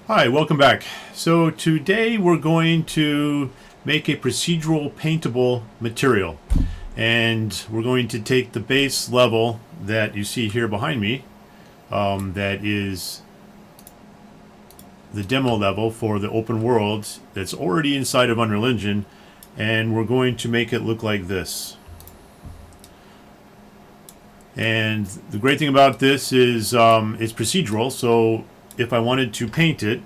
Hi, welcome back. So today we're going to make a procedural paintable material, and we're going to take the base level that you see here behind me, that is the demo level for the open world that's already inside of Unreal Engine, and we're going to make it look like this. And the great thing about this is it's procedural, so if I wanted to paint it,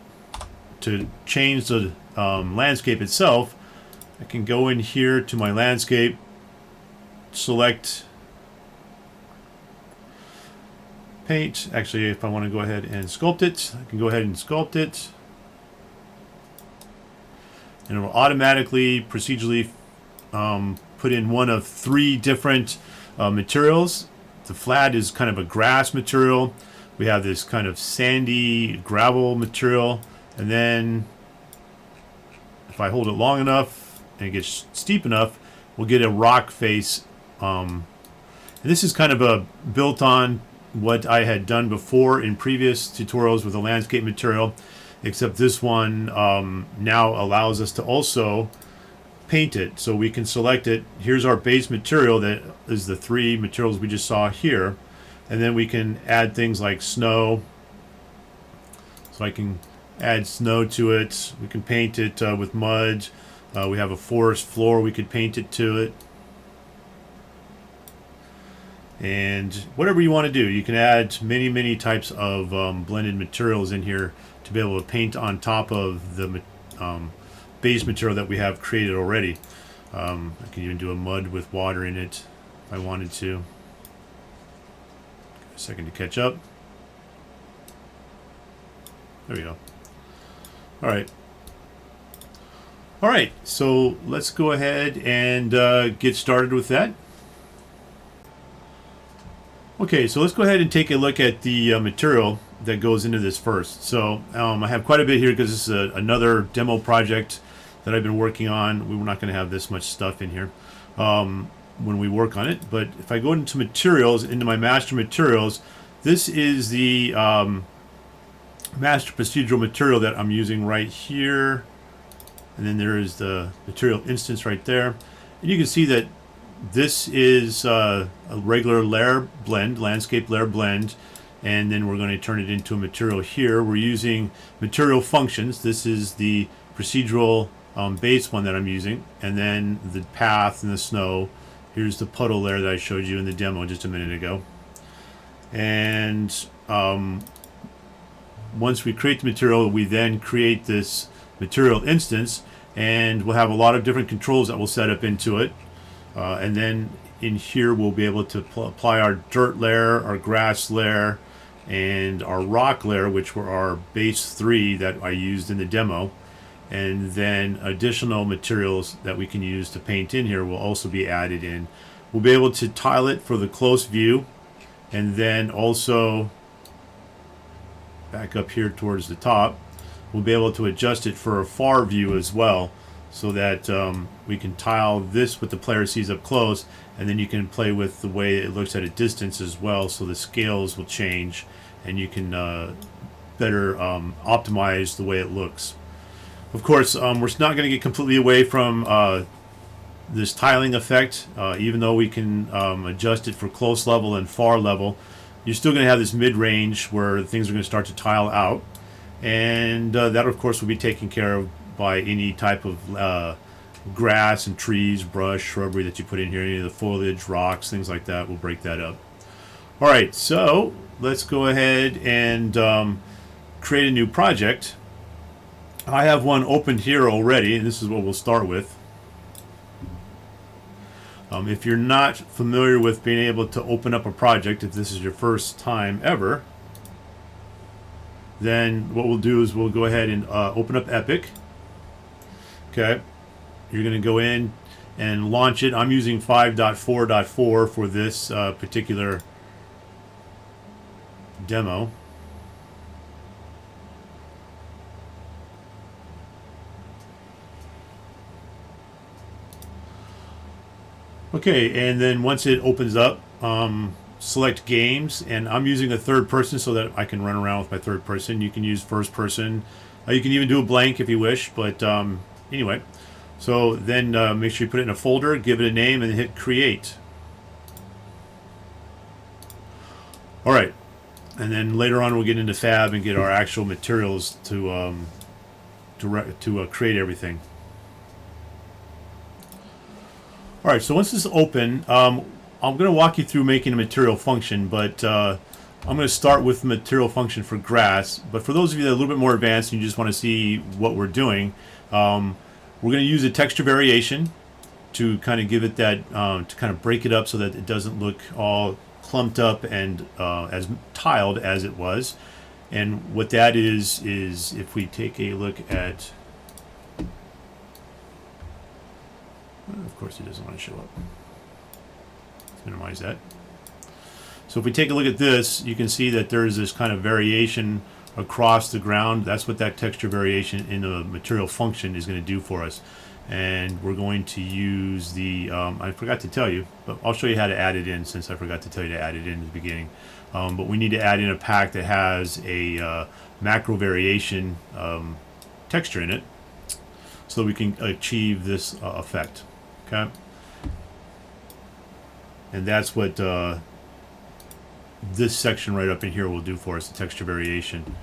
to change the landscape itself, I can go in here to my landscape, select paint. Actually, if I want to go ahead and sculpt it, I can go ahead and sculpt it. And it will automatically, procedurally put in one of three different materials. The flat is kind of a grass material. We have this kind of sandy gravel material. And then if I hold it long enough and it gets steep enough, we'll get a rock face. And this is kind of a built on what I had done before in previous tutorials with the landscape material, except this one now allows us to also paint it. So we can select it. Here's our base material that is the three materials we just saw here. And then we can add things like snow. So I can add snow to it. We can paint it with mud. We have a forest floor. We could paint it to it. And whatever you want to do. You can add many types of blended materials in here to be able to paint on top of the base material that we have created already. I can even do a mud with water in it if I wanted to. A second to catch up. There we go. All right, so let's go ahead and get started with that. Okay, so let's go ahead and take a look at the material that goes into this first. So I have quite a bit here because this is another demo project that I've been working on. We're not going to have this much stuff in here when we work on it. But if I go into materials, into my master materials, this is the master procedural material that I'm using right here. And then there is the material instance right there. And you can see that this is a regular layer blend, landscape layer blend. And then we're going to turn it into a material here. We're using material functions. This is the procedural base one that I'm using. And then the path and the snow. Here's the puddle layer that I showed you in the demo just a minute ago. And once we create the material, we then create this material instance, and we'll have a lot of different controls that we'll set up into it. And then in here, we'll be able to apply our dirt layer, our grass layer, and our rock layer, which were our base 3 that I used in the demo. And then additional materials that we can use to paint in here will also be added in. We'll be able to tile it for the close view, and then also back up here towards the top, we'll be able to adjust it for a far view as well, so that we can tile this what the player sees up close, and then you can play with the way it looks at a distance as well, so the scales will change and you can better optimize the way it looks. Of course, we're not going to get completely away from this tiling effect, even though we can adjust it for close level and far level. You're still going to have this mid-range where things are going to start to tile out, and that of course will be taken care of by any type of grass and trees, brush, shrubbery that you put in here, any of the foliage, rocks, things like that. We'll break that up. Alright, so let's go ahead and create a new project. I have one opened here already, and this is what we'll start with. If you're not familiar with being able to open up a project, if this is your first time ever, then what we'll do is we'll go ahead and open up Epic. Okay, you're going to go in and launch it. I'm using 5.4.4 for this particular demo. Okay, and then once it opens up, select games, and I'm using a third person so that I can run around with my third person. You can use first person. You can even do a blank if you wish, but anyway. So then make sure you put it in a folder, give it a name, and hit create. All right, and then later on we'll get into Fab and get our actual materials to create everything. All right, so once this is open, I'm going to walk you through making a material function, but I'm going to start with the material function for grass. But for those of you that are a little bit more advanced and you just want to see what we're doing, we're going to use a texture variation to kind of give it that, to kind of break it up so that it doesn't look all clumped up and as tiled as it was. And what that is if we take a look at, of course it doesn't want to show up. Let's minimize that. So if we take a look at this, you can see that there's this kind of variation across the ground. That's what that texture variation in the material function is going to do for us. And we're going to use the, I forgot to tell you, but I'll show you how to add it in since I forgot to tell you to add it in at the beginning. But we need to add in a pack that has a macro variation texture in it so that we can achieve this effect. Okay? And that's what this section right up in here will do for us, the texture variation.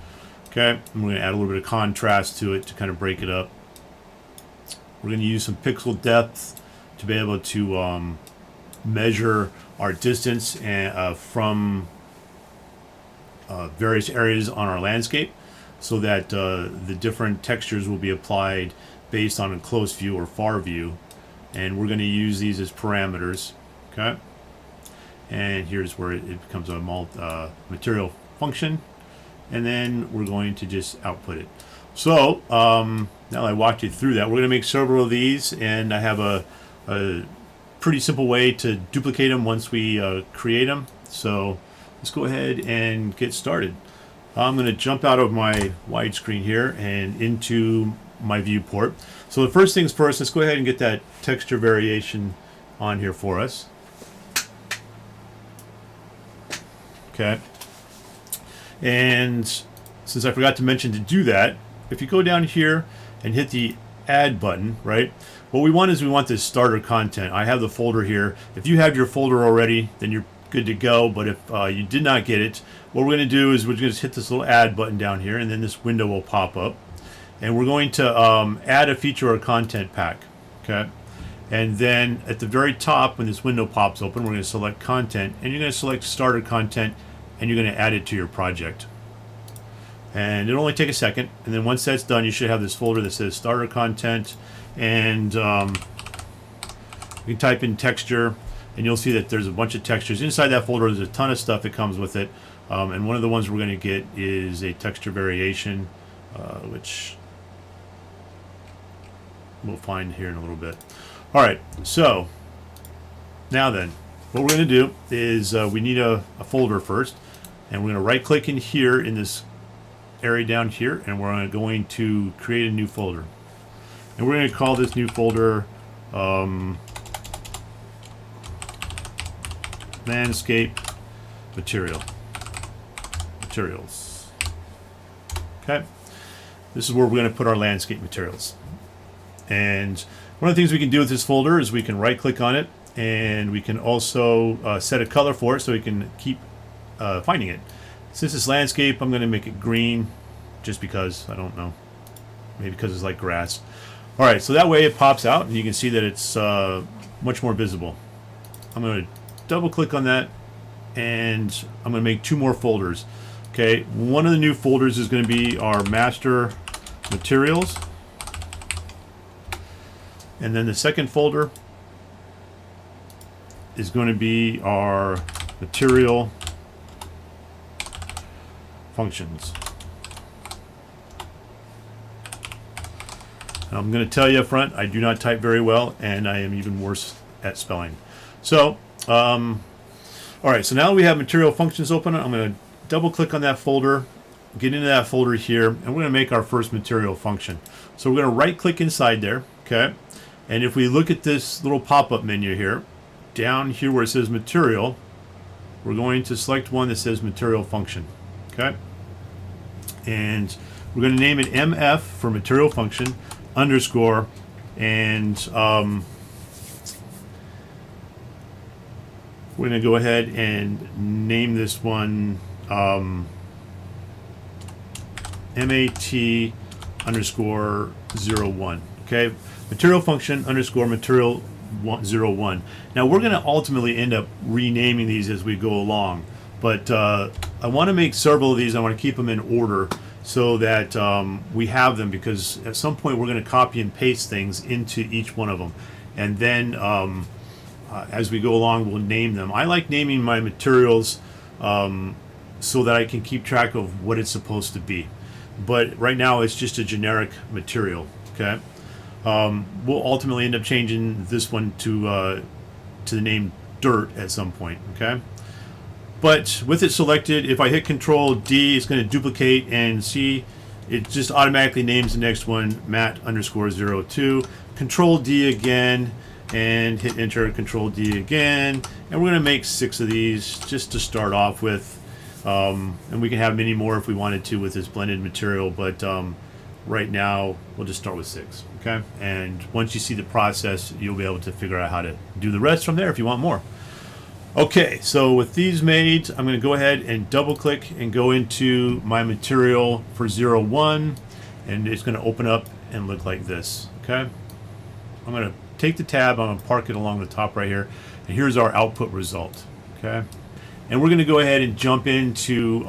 Okay, I'm going to add a little bit of contrast to it to kind of break it up. We're going to use some pixel depth to be able to measure our distance and, from various areas on our landscape so that the different textures will be applied based on a close view or far view. And we're going to use these as parameters. Okay. And here's where it becomes a material function, and then we're going to just output it. So now I walked you through that. We're going to make several of these, and I have a pretty simple way to duplicate them once we create them. So let's go ahead and get started. I'm going to jump out of my widescreen here and into my viewport. So the first things first, let's go ahead and get that texture variation on here for us. Okay, and since I forgot to mention to do that, if you go down here and hit the add button, right, what we want is we want this starter content. I have the folder here. If you have your folder already, then you're good to go, but if you did not get it, what we're going to do is we're going to hit this little add button down here, and then this window will pop up, and we're going to add a feature or content pack. Okay. And then at the very top, when this window pops open, we're going to select content, and you're going to select starter content, and you're going to add it to your project. And it'll only take a second, and then once that's done, you should have this folder that says starter content, and you can type in texture, and you'll see that there's a bunch of textures. Inside that folder, there's a ton of stuff that comes with it, and one of the ones we're going to get is a texture variation, which we'll find here in a little bit. All right, so now then, what we're going to do is we need a folder first, and we're going to right-click in here in this area down here, and we're going to create a new folder. And we're going to call this new folder Landscape Materials. Okay, this is where we're going to put our landscape materials. And one of the things we can do with this folder is we can right-click on it, and we can also set a color for it so we can keep finding it. Since it's landscape, I'm going to make it green, just because, I don't know, maybe because it's like grass. All right, so that way it pops out, and you can see that it's much more visible. I'm going to double-click on that, and I'm going to make two more folders. Okay, one of the new folders is going to be our master materials. And then the second folder is going to be our material functions. Now, I'm going to tell you up front, I do not type very well, and I am even worse at spelling. So, all right, so now we have material functions open. I'm going to double click on that folder, get into that folder here, and we're going to make our first material function. So we're going to right click inside there, okay? And if we look at this little pop-up menu here, down here where it says material, we're going to select one that says material function. Okay, and we're going to name it MF for material function underscore, and we're going to go ahead and name this one MAT underscore 01. Okay, material function underscore material 01. Now we're going to ultimately end up renaming these as we go along, but I want to make several of these. I want to keep them in order so that we have them, because at some point we're going to copy and paste things into each one of them, and then as we go along we'll name them. I like naming my materials so that I can keep track of what it's supposed to be, but right now it's just a generic material. Okay, we'll ultimately end up changing this one to the name dirt at some point. Okay, but with it selected, if I hit Control D, it's going to duplicate, and see it just automatically names the next one mat underscore 02. Control D again and hit enter. Control D again, and we're going to make 6 of these just to start off with, and we can have many more if we wanted to with this blended material, but right now we'll just start with 6. Okay, and once you see the process, you'll be able to figure out how to do the rest from there if you want more. Okay, so with these made, I'm going to go ahead and double click and go into my material for 01, and it's going to open up and look like this. Okay, I'm going to take the tab, I'm going to park it along the top right here, and here's our output result. Okay, and we're going to go ahead and jump into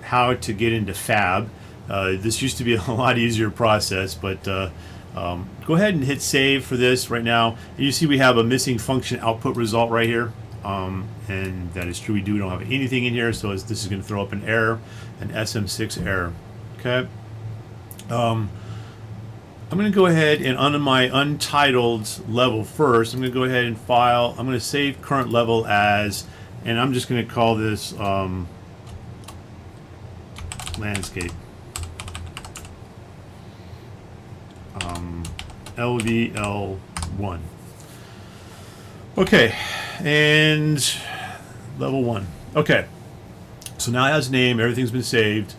how to get into Fab. This used to be a lot easier process, but go ahead and hit save for this right now. And you see we have a missing function output result right here, and that is true. We don't have anything in here, so this is going to throw up an error, an SM6 error. Okay, I'm going to go ahead and on my untitled level first, I'm going to go ahead and file. I'm going to save current level as, and I'm just going to call this landscape. LVL1. Okay, and level 1. Okay, so now it has a name, everything's been saved.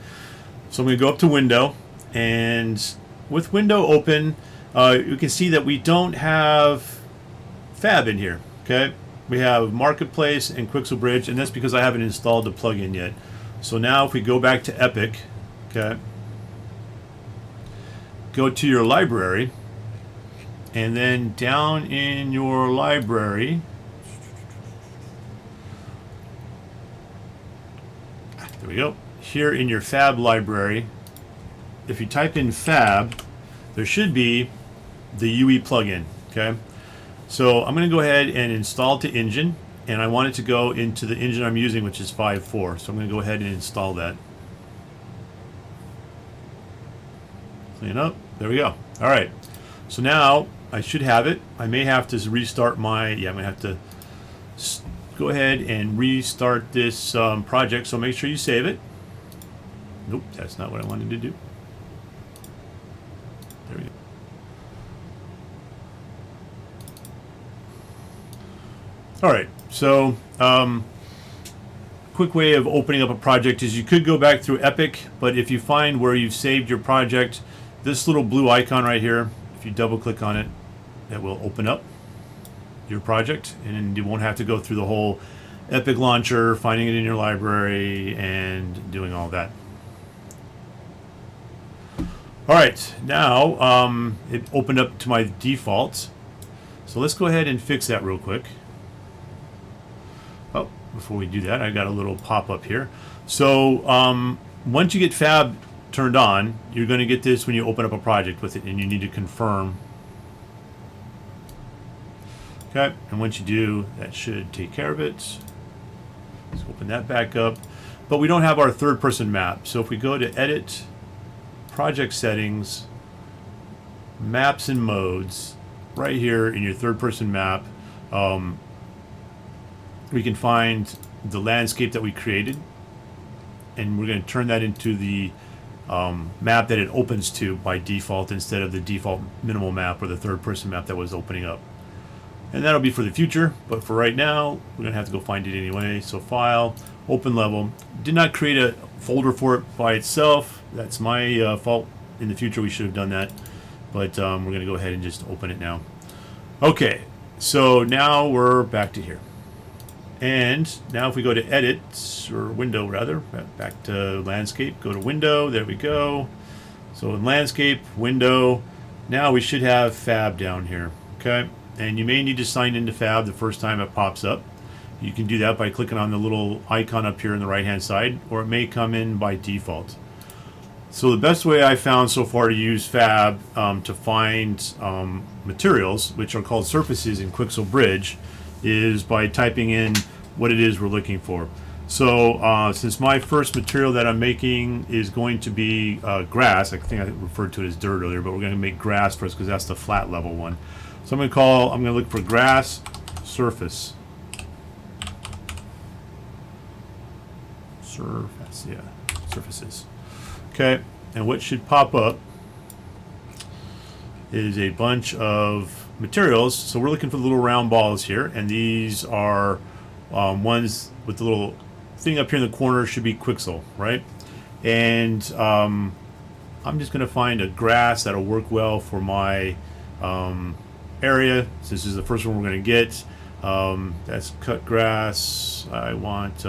So I'm going to go up to Window, and with Window open, you can see that we don't have Fab in here. Okay, we have Marketplace and Quixel Bridge, and that's because I haven't installed the plugin yet. So now if we go back to Epic, okay, go to your library, and then down in your library, there we go, here in your Fab library, if you type in Fab, there should be the UE plugin. Okay, so I'm going to go ahead and install it to Engine, and I want it to go into the engine I'm using, which is 5.4. So I'm going to go ahead and install that. Clean up. There we go. All right. So now I should have it. I may have to restart my. Yeah, I'm going to have to go ahead and restart this project. So make sure you save it. Nope, that's not what I wanted to do. There we go. All right. So quick way of opening up a project is you could go back through Epic, but if you find where you've saved your project, this little blue icon right here, if you double click on it, that will open up your project, and you won't have to go through the whole Epic launcher, finding it in your library, and doing all that. All right, now it opened up to my defaults. So let's go ahead and fix that real quick. Oh, before we do that, I got a little pop-up here. So once you get Fab turned on, you're going to get this when you open up a project with it, and you need to confirm. Okay, and once you do, that should take care of it. Let's open that back up. But we don't have our third-person map. So if we go to Edit, Project Settings, Maps and Modes, right here in your third-person map, we can find the landscape that we created, and we're going to turn that into the map that it opens to by default instead of the default minimal map or the third-person map that was opening up. And that'll be for the future, but for right now, we're gonna have to go find it anyway. So file, open level. Did not create a folder for it by itself. That's my fault. In the future, we should have done that, but we're gonna go ahead and just open it now. Okay, so now we're back to here. And now if we go to edit, or window rather, back to landscape, go to window, there we go. So in landscape, window, now we should have Fab down here, okay? And you may need to sign into Fab the first time it pops up. You can do that by clicking on the little icon up here on the right hand side, or it may come in by default. So the best way I found so far to use Fab to find materials, which are called surfaces in Quixel Bridge, is by typing in what it is we're looking for. So since my first material that I'm making is going to be grass, I think I referred to it as dirt earlier, but we're going to make grass first because that's the flat level one. So I'm going to look for grass surface. Surface, yeah, surfaces. Okay, and what should pop up is a bunch of materials. So we're looking for the little round balls here, and these are ones with the little thing up here in the corner should be Quixel, right? And I'm just going to find a grass that'll work well for my area. So this is the first one we're going to get. That's cut grass. I want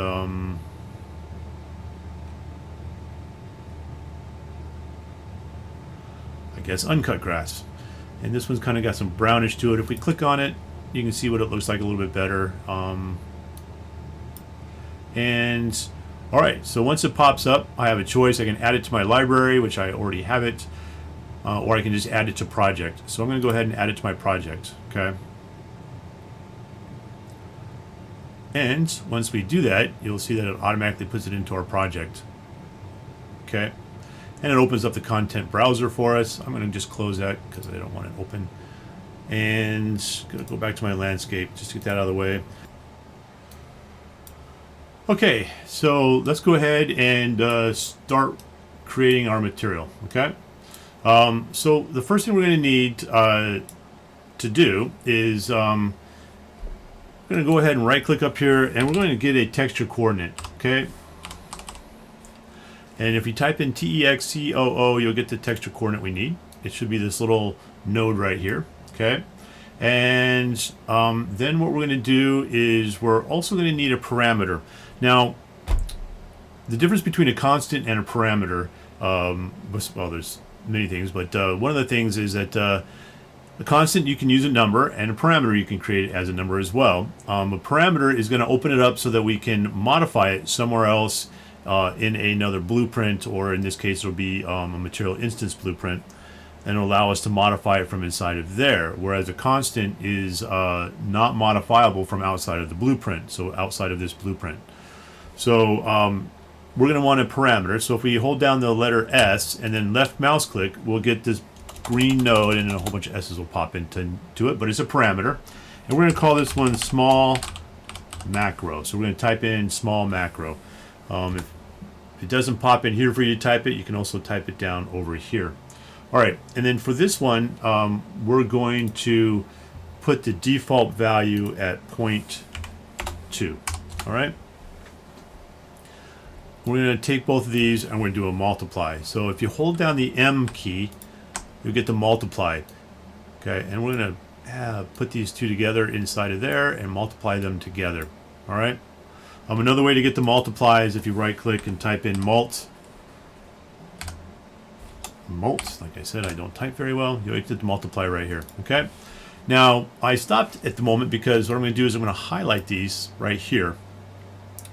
I guess uncut grass. And this one's kind of got some brownish to it. If we click on it, you can see what it looks like a little bit better. And all right, so once it pops up, I have a choice. I can add it to my library, which I already have it, or I can just add it to project. So I'm going to go ahead and add it to my project, okay? And once we do that, you'll see that it automatically puts it into our project, okay? And it opens up the content browser for us. I'm going to just close that because I don't want it open. And going to go back to my landscape just to get that out of the way. Okay, so let's go ahead and start creating our material, okay? So the first thing we're going to need to do is I'm going to go ahead and right click up here and we're going to get a texture coordinate, okay? And if you type in TEXCOO, you'll get the texture coordinate we need. It should be this little node right here, okay? And then what we're going to do is we're also going to need a parameter. Now, the difference between a constant and a parameter, well, there's many things, but one of the things is that a constant you can use a number, and a parameter you can create as a number as well. A parameter is going to open it up so that we can modify it somewhere else in another blueprint, or in this case, it will be a material instance blueprint, and allow us to modify it from inside of there. Whereas a constant is not modifiable from outside of the blueprint, so outside of this blueprint. So we're going to want a parameter. So if we hold down the letter S and then left mouse click, we'll get this green node, and then a whole bunch of S's will pop into it. But it's a parameter, and we're going to call this one small macro. So we're going to type in small macro. If it doesn't pop in here for you to type it, you can also type it down over here. All right, and then for this one, we're going to put the default value at 0.2. All right. We're going to take both of these and we're going to do a multiply. So if you hold down the M key, you'll get the multiply. Okay, and we're going to put these two together inside of there and multiply them together. All right. Another way to get the multiply is if you right click and type in mult. Like I said, I don't type very well. You'll get the multiply right here. Okay. Now I stopped at the moment because what I'm going to do is I'm going to highlight these right here.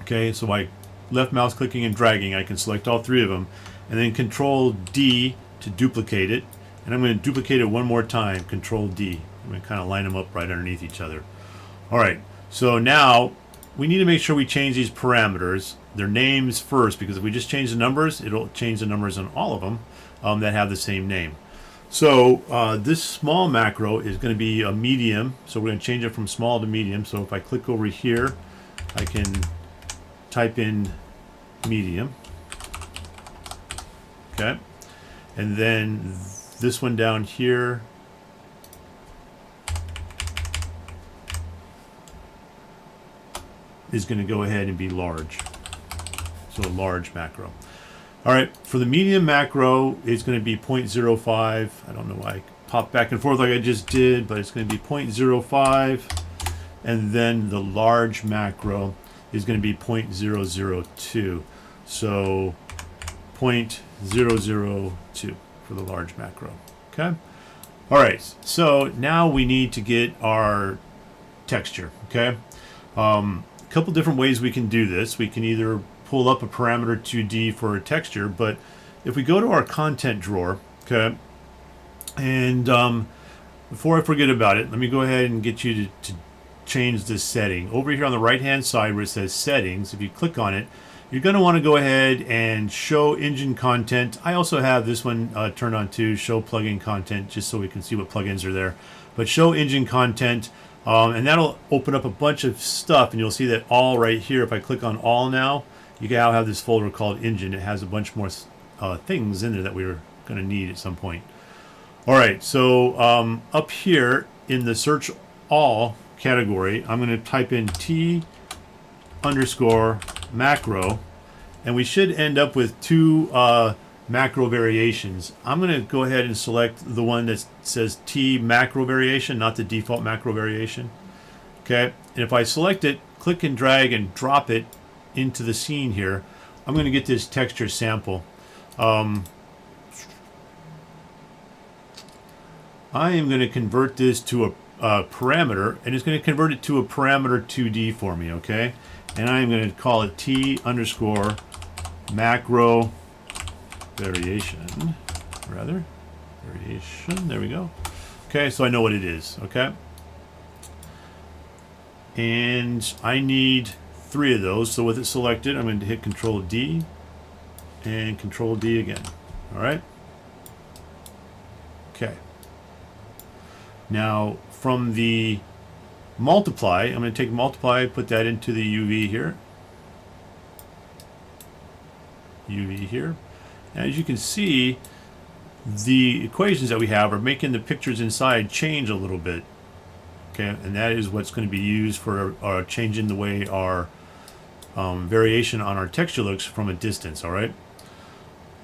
Okay, so by left mouse clicking and dragging, I can select all three of them, and then Control D to duplicate it. And I'm going to duplicate it one more time. Control D. I'm going to kind of line them up right underneath each other. All right. So now we need to make sure we change these parameters, their names first, because if we just change the numbers, it'll change the numbers on all of them that have the same name. So this small macro is going to be a medium, so we're going to change it from small to medium. So if I click over here, I can type in medium. Okay, and then this one down here, is going to go ahead and be large. So a large macro. All right, for the medium macro, it's going to be 0.05. I don't know why I popped back and forth like I just did, but it's going to be 0.05. And then the large macro is going to be 0.002. So 0.002 for the large macro. Okay. All right. So now we need to get our texture. Okay. A couple different ways we can do this. We can either pull up a parameter 2D for a texture, but if we go to our content drawer, okay, and before I forget about it, let me go ahead and get you to change this setting. Over here on the right hand side where it says settings, if you click on it, you're going to want to go ahead and show engine content. I also have this one turned on too, show plugin content, just so we can see what plugins are there. But show engine content, and that'll open up a bunch of stuff, and you'll see that all right here. If I click on all now, you can now have this folder called engine. It has a bunch more things in there that we're going to need at some point. All right, so up here in the search all category, I'm going to type in T_macro, and we should end up with two macro variations. I'm going to go ahead and select the one that says T macro variation, not the default macro variation. Okay, and if I select it, click and drag and drop it into the scene here, I'm going to get this texture sample. I am going to convert this to a parameter, and it's going to convert it to a parameter 2D for me, okay? And I am going to call it T_macro variation, there we go. Okay, so I know what it is, okay? And I need 3 of those, so with it selected, I'm going to hit Control D and Control D again, all right? Okay. Now, from the multiply, I'm going to take multiply, put that into the UV here. And as you can see, the equations that we have are making the pictures inside change a little bit. Okay, and that is what's going to be used for changing the way our variation on our texture looks from a distance, all right?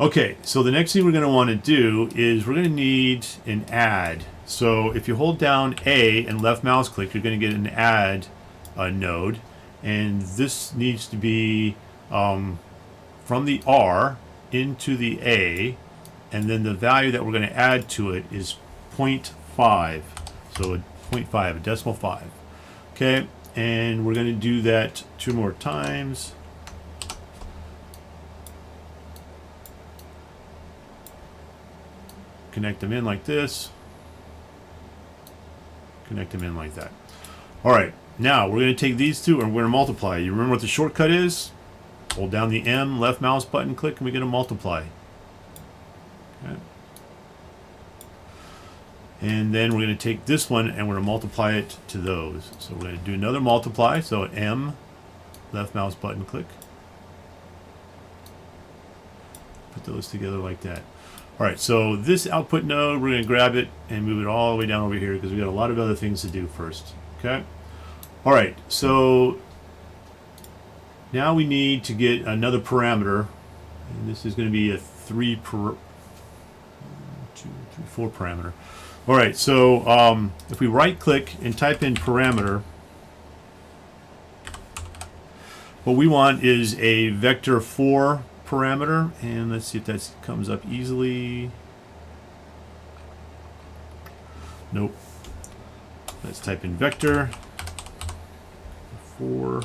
Okay, so the next thing we're going to want to do is we're going to need an add. So if you hold down A and left mouse click, you're going to get an add node, and this needs to be from the R into the A, and then the value that we're going to add to it is 0.5. So a 0.5, a decimal 5. Okay, and we're going to do that 2 more times. Connect them in like this. Connect them in like that. All right, now we're going to take these two and we're going to multiply. You remember what the shortcut is? Hold down the M, left mouse button, click, and we get a multiply. Okay. And then we're going to take this one and we're going to multiply it to those. So we're going to do another multiply. So M, left mouse button, click. Put those together like that. All right, so this output node, we're going to grab it and move it all the way down over here because we've got a lot of other things to do first. Okay. All right, so now we need to get another parameter, and this is going to be a 4 parameter. All right, so if we right click and type in parameter, what we want is a vector 4 parameter, and let's see if that comes up easily. Nope. Let's type in vector 4.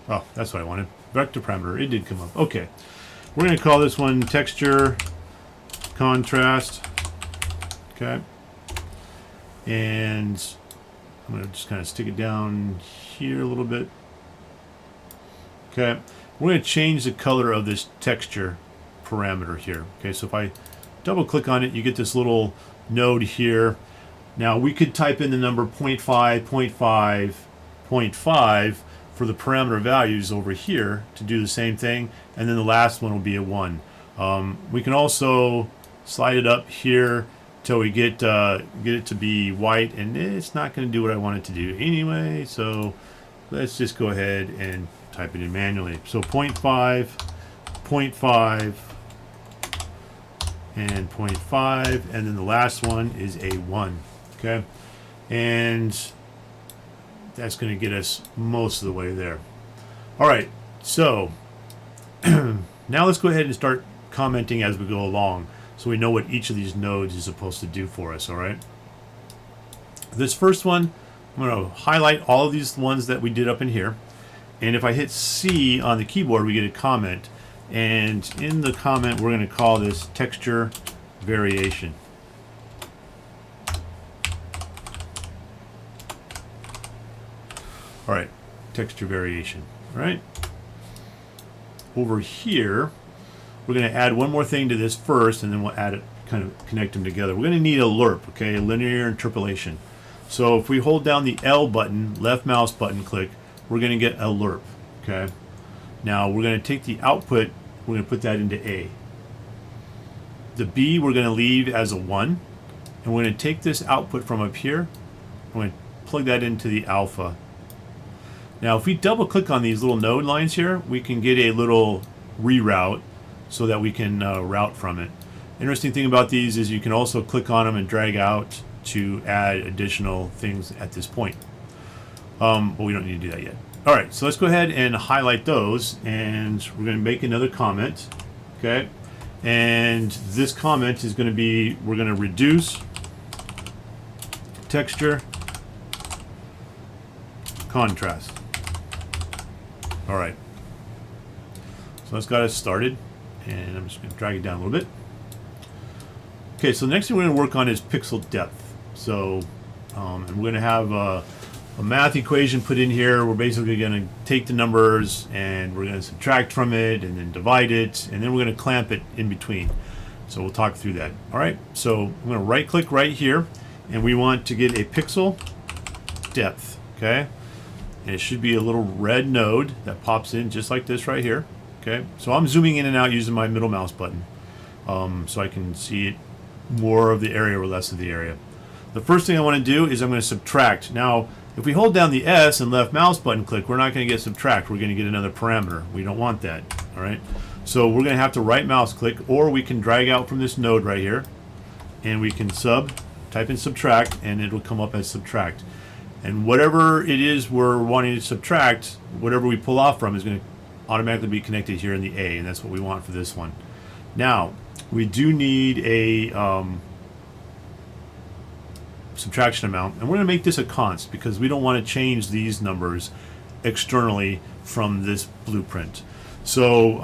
Oh, that's what I wanted. Vector parameter. It did come up. Okay. We're going to call this one texture contrast. Okay. And I'm going to just kind of stick it down here a little bit. Okay. We're going to change the color of this texture parameter here. Okay, so if I double click on it, you get this little node here. Now we could type in the number 0.5, 0.5, 0.5 for the parameter values over here to do the same thing, and then the last one will be a 1. We can also slide it up here until we get it to be white, and it's not going to do what I want it to do anyway. So let's just go ahead and type it in manually. So 0.5, 0.5, and 0.5, and then the last one is a 1. Okay, and that's going to get us most of the way there. All right, so now let's go ahead and start commenting as we go along, so we know what each of these nodes is supposed to do for us. All right, this first one, I'm going to highlight all of these ones that we did up in here, and if I hit C on the keyboard, we get a comment, and in the comment we're going to call this texture variation. All right, texture variation. All right, over here we're going to add one more thing to this first, and then we'll add it, kind of connect them together. We're going to need a lerp, okay, a linear interpolation. So if we hold down the L button, left mouse button click, we're going to get a lerp. Okay, now we're going to take the output, we're going to put that into A. The B we're going to leave as a 1, and we're going to take this output from up here, we're going to plug that into the alpha. Now if we double click on these little node lines here, we can get a little reroute so that we can route from it. Interesting thing about these is you can also click on them and drag out to add additional things at this point. But we don't need to do that yet. All right, so let's go ahead and highlight those, and we're going to make another comment. Okay, and this comment is going to be, we're going to reduce texture contrast. All right, so that's got us started, and I'm just going to drag it down a little bit. Okay, so the next thing we're going to work on is pixel depth. So, and we're going to have a math equation put in here. We're basically going to take the numbers and we're going to subtract from it and then divide it, and then we're going to clamp it in between. So we'll talk through that. All right, so I'm going to right click right here, and we want to get a pixel depth. Okay, and it should be a little red node that pops in just like this right here. Okay, so I'm zooming in and out using my middle mouse button, so I can see it more of the area or less of the area. The first thing I want to do is I'm going to subtract. Now if we hold down the S and left mouse button click, we're not going to get subtract, we're going to get another parameter. We don't want that. All right, so we're going to have to right mouse click, or we can drag out from this node right here, and we can type in subtract, and it will come up as subtract. And whatever it is we're wanting to subtract, whatever we pull off from is going to automatically be connected here in the A, and that's what we want for this one. Now we do need a subtraction amount, and we're going to make this a const because we don't want to change these numbers externally from this blueprint. So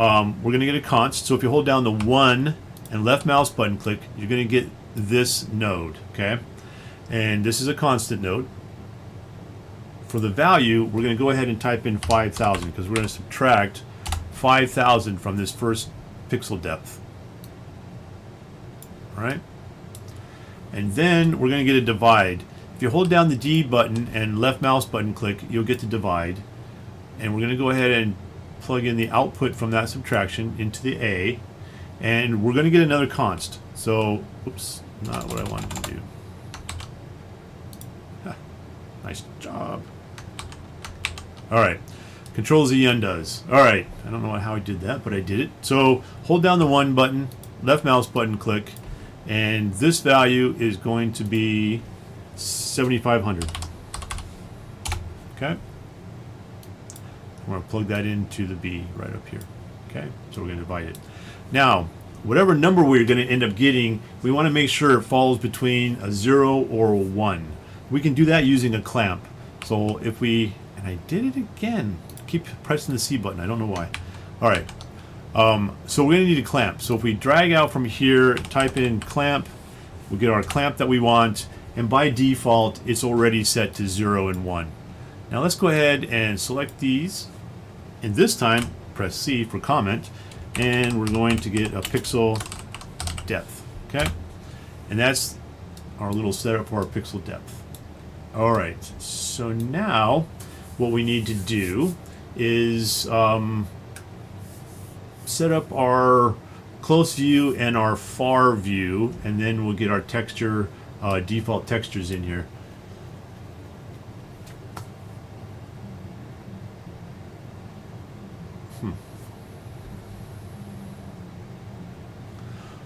we're going to get a const. So if you hold down the 1 and left mouse button click, you're going to get this node. Okay, and this is a constant node. For the value, we're going to go ahead and type in 5,000 because we're going to subtract 5,000 from this first pixel depth. All right, and then we're going to get a divide. If you hold down the D button and left mouse button click, you'll get the divide, and we're going to go ahead and plug in the output from that subtraction into the A, and we're going to get another const. So, oops, not what I wanted to do. Nice job. All right, Control Z undoes. All right, I don't know how I did that, but I did it. So hold down the 1 button, left mouse button click, and this value is going to be 7,500. Okay, we're going to plug that into the B right up here. Okay, so we're going to divide it. Now, whatever number we're going to end up getting, we want to make sure it falls between a 0 or a 1. We can do that using a clamp. So if we, and I did it again, keep pressing the C button, I don't know why. All right, so we're going to need a clamp. So if we drag out from here, type in clamp, we'll get our clamp that we want, and by default, it's already set to 0 and 1. Now let's go ahead and select these, and this time, press C for comment, and we're going to get a pixel depth, okay? And that's our little setup for our pixel depth. All right, so now what we need to do is set up our close view and our far view, and then we'll get our texture, default textures in here.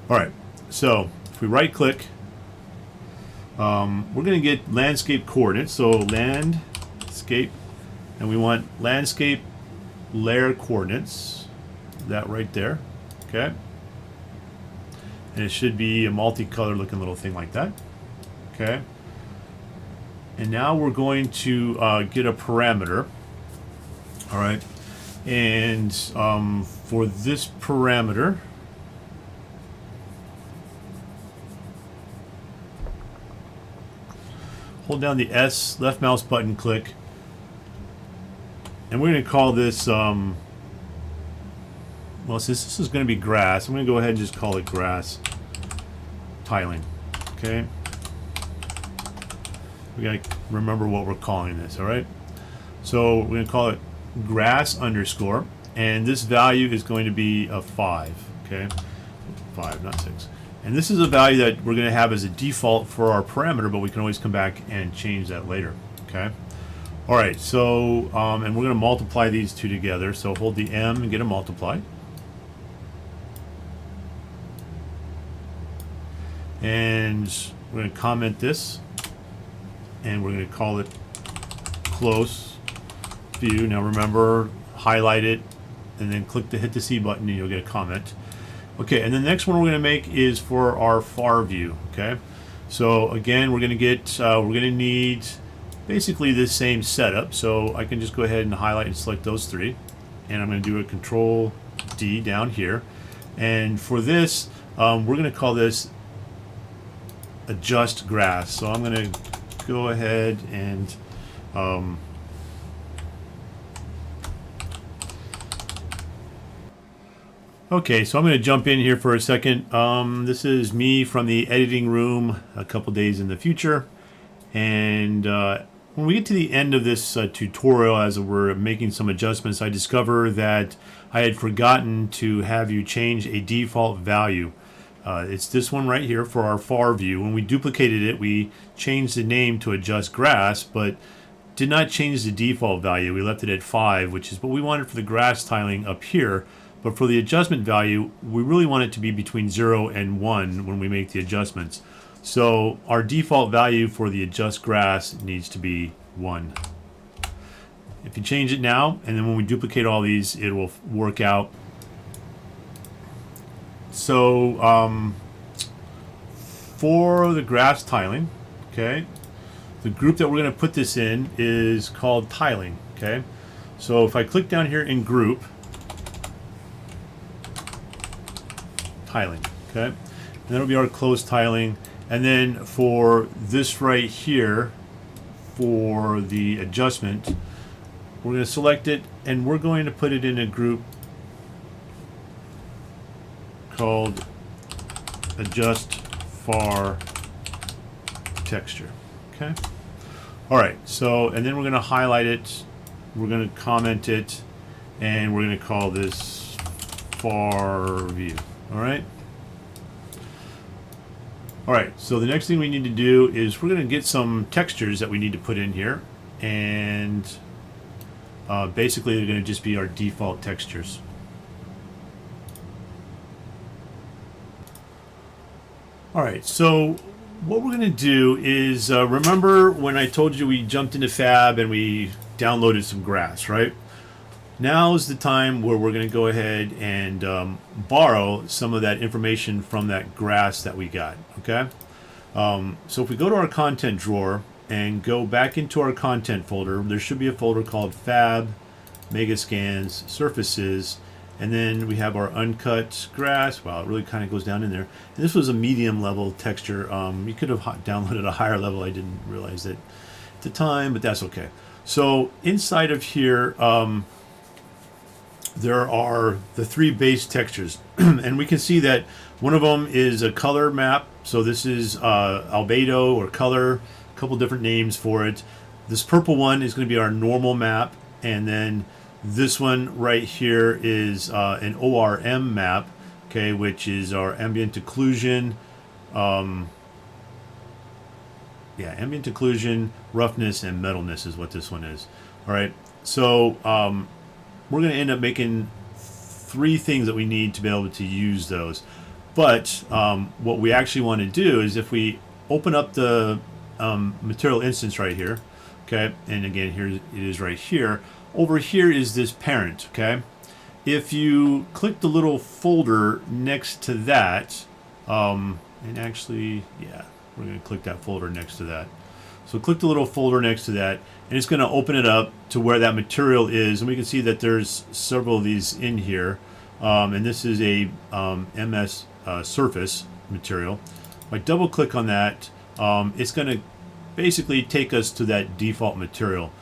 All right, so if we right click, we're going to get landscape coordinates. So landscape, and we want landscape layer coordinates, that right there, okay? And it should be a multicolored looking little thing like that, okay? And now we're going to get a parameter, all right? And for this parameter, hold down the S, left mouse button click, and we're going to call this, well, since this is going to be grass, I'm going to go ahead and just call it grass tiling, okay? We got to remember what we're calling this, all right? So we're going to call it grass underscore, and this value is going to be a 5, okay? 5, not 6. And this is a value that we're going to have as a default for our parameter, but we can always come back and change that later, okay? All right, so, and we're going to multiply these two together. So hold the M and get a multiply. And we're going to comment this, and we're going to call it close view. Now remember, highlight it, and then click the hit the C button, and you'll get a comment. Okay, and the next one we're going to make is for our far view, okay? So again, we're going to get, we're going to need basically this same setup. So I can just go ahead and highlight and select those three. And I'm going to do a Control D down here. And for this, we're going to call this adjust grass. So I'm going to go ahead and okay, so I'm going to jump in here for a second. This is me from the editing room a couple days in the future. And when we get to the end of this tutorial, as we're making some adjustments, I discover that I had forgotten to have you change a default value. It's this one right here for our far view. When we duplicated it, we changed the name to adjust grass, but did not change the default value. We left it at 5, which is what we wanted for the grass tiling up here. But for the adjustment value, we really want it to be between 0 and 1 when we make the adjustments. So our default value for the adjust grass needs to be 1. If you change it now, and then when we duplicate all these, it will work out. So for the grass tiling, okay, the group that we're going to put this in is called tiling, okay? So if I click down here in group, tiling, okay, and that'll be our closed tiling. And then for this right here, for the adjustment, we're going to select it, and we're going to put it in a group called adjust far texture, okay? All right, so, and then we're going to highlight it, we're going to comment it, and we're going to call this far view. All right. All right. So the next thing we need to do is we're going to get some textures that we need to put in here, and basically they're going to just be our default textures. All right. So what we're going to do is remember when I told you we jumped into Fab and we downloaded some grass, right? Now is the time where we're going to go ahead and borrow some of that information from that grass that we got, okay? So if we go to our content drawer and go back into our content folder, there should be a folder called Fab, Megascans, Surfaces, and then we have our uncut grass. Wow, it really kind of goes down in there. And this was a medium level texture. You could have downloaded a higher level. I didn't realize it at the time, but that's okay. So inside of here, there are the 3 base textures, and we can see that one of them is a color map. So this is albedo or color, a couple different names for it. This purple one is going to be our normal map, and then this one right here is an ORM map, okay, which is our ambient occlusion. Ambient occlusion, roughness, and metalness is what this one is. All right, so we're going to end up making 3 things that we need to be able to use those. But what we actually want to do is if we open up the material instance right here, okay, and again, here it is right here. Over here is this parent, okay? If you click the little folder next to that, and actually, yeah, we're going to click that folder next to that. So click the little folder next to that, and it's going to open it up to where that material is, and we can see that there's several of these in here, and this is a MS surface material. If I double click on that, it's going to basically take us to that default material,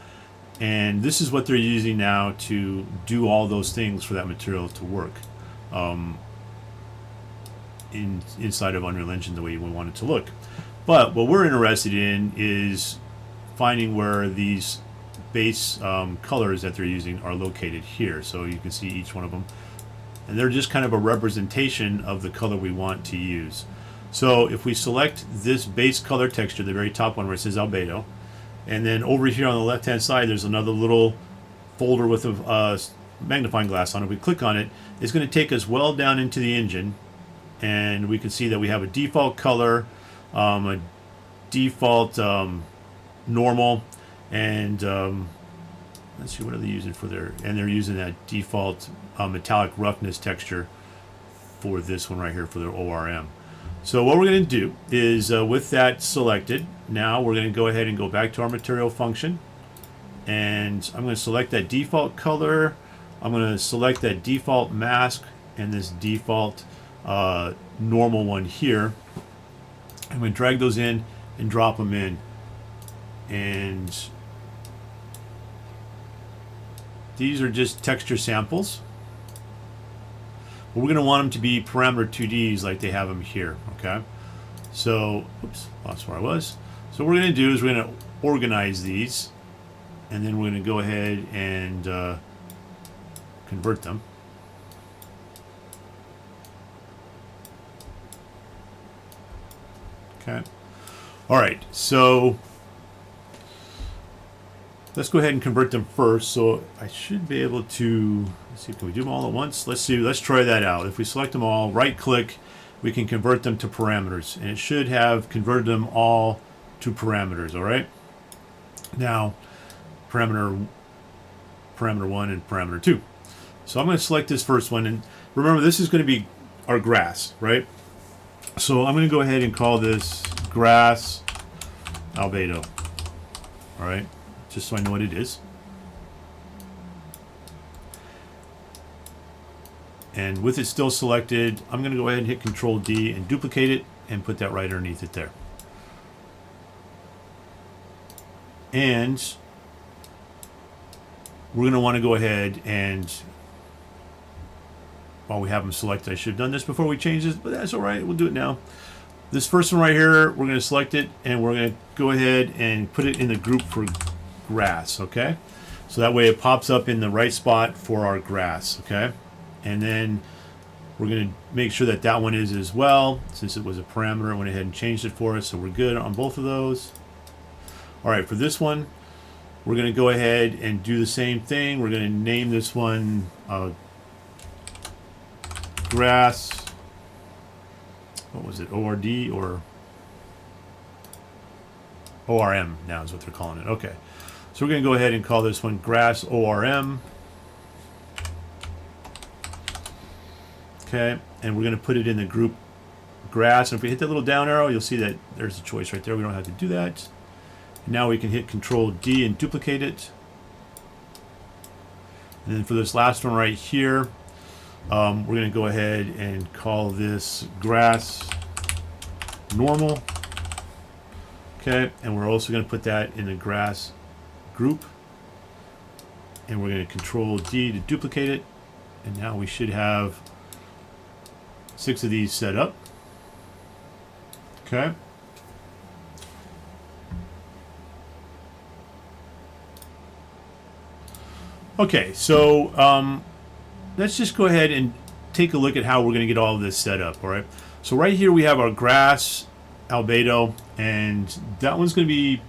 and this is what they're using now to do all those things for that material to work inside of Unreal Engine the way we want it to look. But what we're interested in is finding where these base colors that they're using are located here. So you can see each one of them, and they're just kind of a representation of the color we want to use. So if we select this base color texture, the very top one where it says albedo, and then over here on the left hand side there's another little folder with a magnifying glass on it. If we click on it, it's going to take us well down into the engine, and we can see that we have a default color, a default normal, and let's see, what are they using for their, and they're using that default metallic roughness texture for this one right here for their ORM. So what we're going to do is with that selected, now we're going to go ahead and go back to our material function, and I'm going to select that default color, I'm going to select that default mask and this default normal one here. I'm going to drag those in and drop them in, and these are just texture samples. But we're going to want them to be parameter 2Ds like they have them here, okay? So, oops, lost where I was. So what we're going to do is we're going to organize these, and then we're going to go ahead and convert them. Okay. All right, so let's go ahead and convert them first. So I should be able to, let's see, can we do them all at once? Let's see, let's try that out. If we select them all, right click, we can convert them to parameters, and it should have converted them all to parameters. All right. Now, parameter 1 and parameter 2. So I'm going to select this first one, and remember this is going to be our grass, right? So I'm going to go ahead and call this grass albedo. All right, just so I know what it is. And with it still selected, I'm going to go ahead and hit Control D and duplicate it and put that right underneath it there. And we're going to want to go ahead and, while we have them selected, I should have done this before we change this, but that's all right. We'll do it now. This first one right here, we're going to select it, and we're going to go ahead and put it in the group for grass, okay? So that way it pops up in the right spot for our grass, okay? And then we're going to make sure that that one is as well. Since it was a parameter, I went ahead and changed it for us, so we're good on both of those. All right, for this one, we're going to go ahead and do the same thing. We're going to name this one grass, what was it, ORD or ORM now is what they're calling it. Okay, so we're going to go ahead and call this one grass ORM. Okay, and we're going to put it in the group grass, and if we hit that little down arrow, you'll see that there's a choice right there. We don't have to do that. And now we can hit Control D and duplicate it. And then for this last one right here, we're going to go ahead and call this grass normal. Okay, and we're also going to put that in the grass group. And we're going to Control D to duplicate it. And now we should have 6 of these set up. Okay. Okay, so let's just go ahead and take a look at how we're going to get all of this set up. All right. So right here we have our grass albedo, and that one's going to be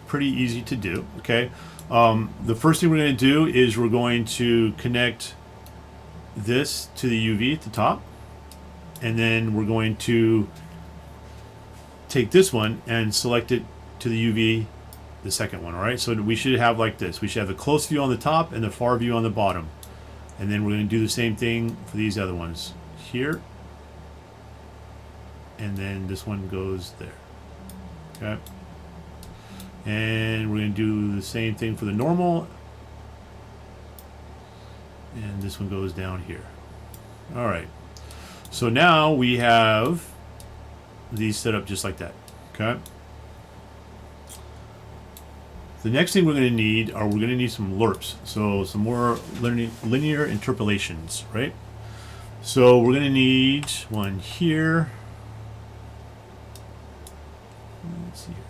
pretty easy to do. Okay. The first thing we're going to do is we're going to connect this to the UV at the top, and then we're going to take this one and select it to the UV, the second one. All right, so we should have like this. We should have the close view on the top and the far view on the bottom, and then we're going to do the same thing for these other ones here, and then this one goes there. Okay, and we're going to do the same thing for the normal, and this one goes down here. All right, so now we have these set up just like that. Okay. The next thing we're going to need some lerps, so some more linear interpolations, right? So we're going to need one here. Let's see here.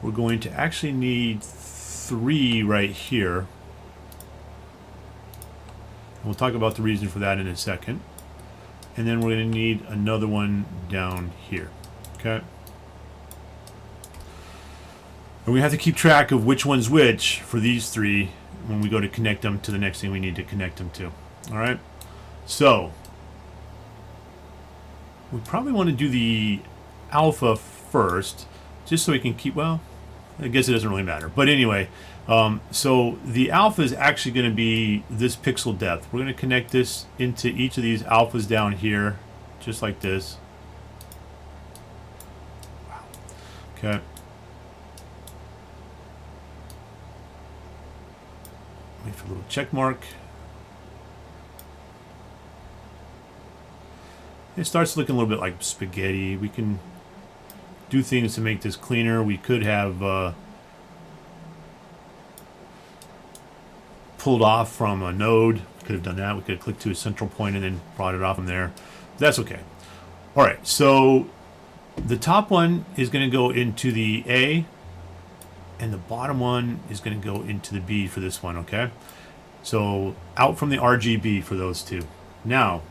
We're going to actually need 3 right here. We'll talk about the reason for that in a second. And then we're going to need another one down here. Okay. And we have to keep track of which one's which for these 3 when we go to connect them to the next thing we need to connect them to. All right. So we probably want to do the alpha first, just so we can keep, well, I guess it doesn't really matter. But anyway, so the alpha is actually going to be this pixel depth. We're going to connect this into each of these alphas down here, just like this. Wow. Okay. Wait for a little check mark. It starts looking a little bit like spaghetti. We can do things to make this cleaner. We could have pulled off from a node. Could have done that. We could have clicked to a central point and then brought it off from there. That's okay. All right, so the top one is going to go into the A, and the bottom one is going to go into the B for this one, okay? So out from the RGB for those 2. Now,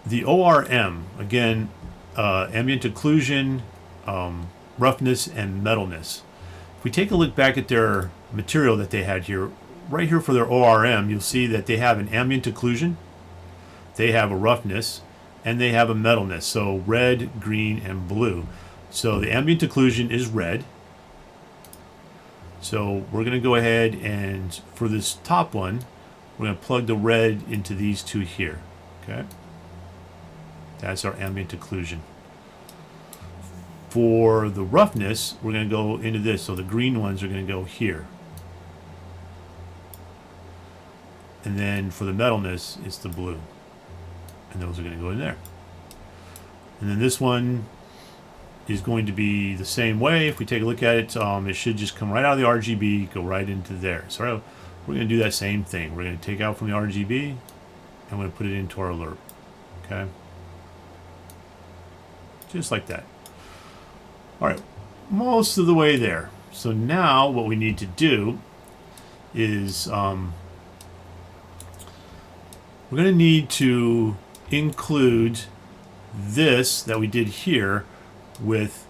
the ORM, again, ambient occlusion, roughness, and metalness. If we take a look back at their material that they had here, right here for their ORM, you'll see that they have an ambient occlusion, they have a roughness, and they have a metalness. So red, green, and blue. So the ambient occlusion is red. So we're going to go ahead and for this top one, we're going to plug the red into these 2 here. Okay. That's our ambient occlusion. For the roughness, we're going to go into this. So the green ones are going to go here. And then for the metalness, it's the blue. And those are going to go in there. And then this one is going to be the same way. If we take a look at it, it should just come right out of the RGB, go right into there. So we're going to do that same thing. We're going to take out from the RGB, and we're going to put it into our lerp. Okay? Just like that. All right, most of the way there. So now what we need to do is we're going to need to include this that we did here with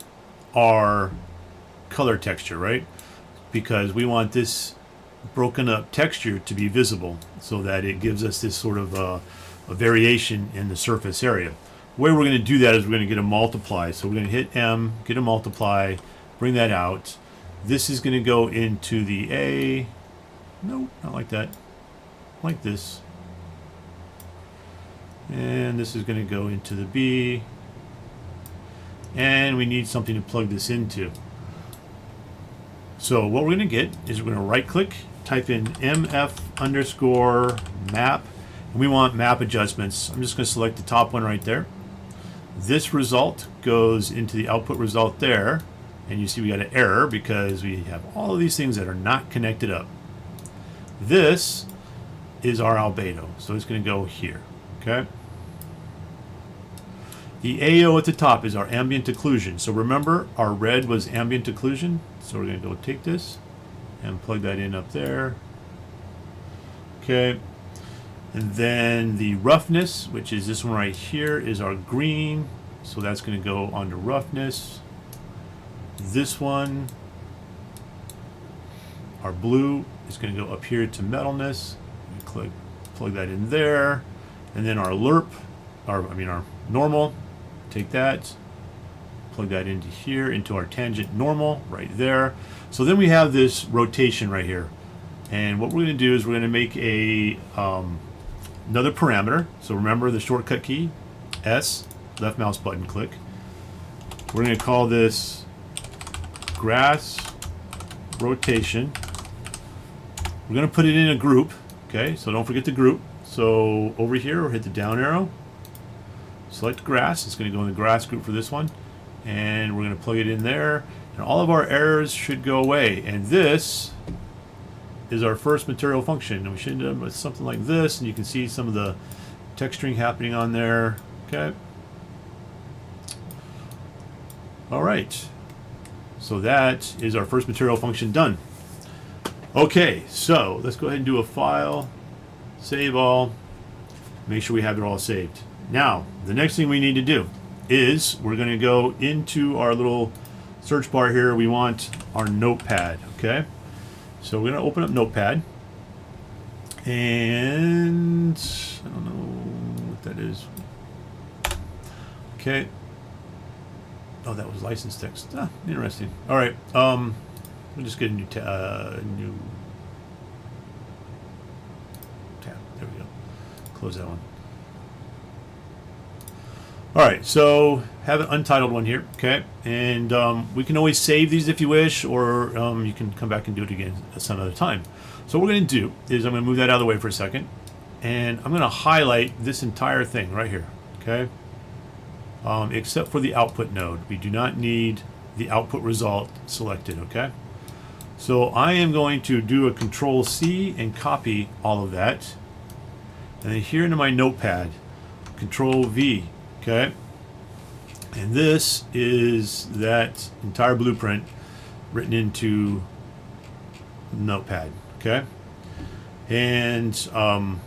our color texture, right? Because we want this broken up texture to be visible so that it gives us this sort of a variation in the surface area. The way we're going to do that is we're going to get a multiply. So we're going to hit M, get a multiply, bring that out. This is going to go into the A. No, not like that. Like this. And this is going to go into the B. And we need something to plug this into. So what we're going to get is we're going to right click, type in mf_map, and we want map adjustments. I'm just going to select the top one right there. This result goes into the output result there, and you see we got an error because we have all of these things that are not connected up. This is our albedo, so it's going to go here. Okay. The AO at the top is our ambient occlusion. So remember, our red was ambient occlusion. So we're going to go take this and plug that in up there. Okay. And then the roughness, which is this one right here, is our green. So that's going to go onto roughness. This one, our blue, is going to go up here to metalness. Plug that in there. And then our lerp, our normal, take that, plug that into here, into our tangent normal, right there. So then we have this rotation right here. And what we're going to do is we're going to make a another parameter. So remember the shortcut key, S, left mouse button click. We're going to call this grass rotation. We're going to put it in a group. Okay, so don't forget the group. So over here, we'll hit the down arrow, select grass. It's going to go in the grass group for this one. And we're going to plug it in there. And all of our errors should go away. And this is our first material function. And we should end up with something like this. And you can see some of the texturing happening on there. Okay. All right. So that is our first material function done. Okay, so let's go ahead and do a file, save all, make sure we have it all saved. Now, the next thing we need to do is we're going to go into our little search bar here. We want our Notepad, okay? So we're going to open up Notepad, and I don't know what that is. Okay. Oh, that was license text. Ah, interesting. All right. We'll just get a new tab. There we go. Close that one. All right, so have an untitled one here, okay? And we can always save these if you wish, or you can come back and do it again at some other time. So what we're going to do is I'm going to move that out of the way for a second, and I'm going to highlight this entire thing right here, okay? Except for the output node. We do not need the output result selected, okay? So I am going to do a Control-C and copy all of that. And then here into my Notepad, Control-V, okay? And this is that entire blueprint written into Notepad, okay? And I'm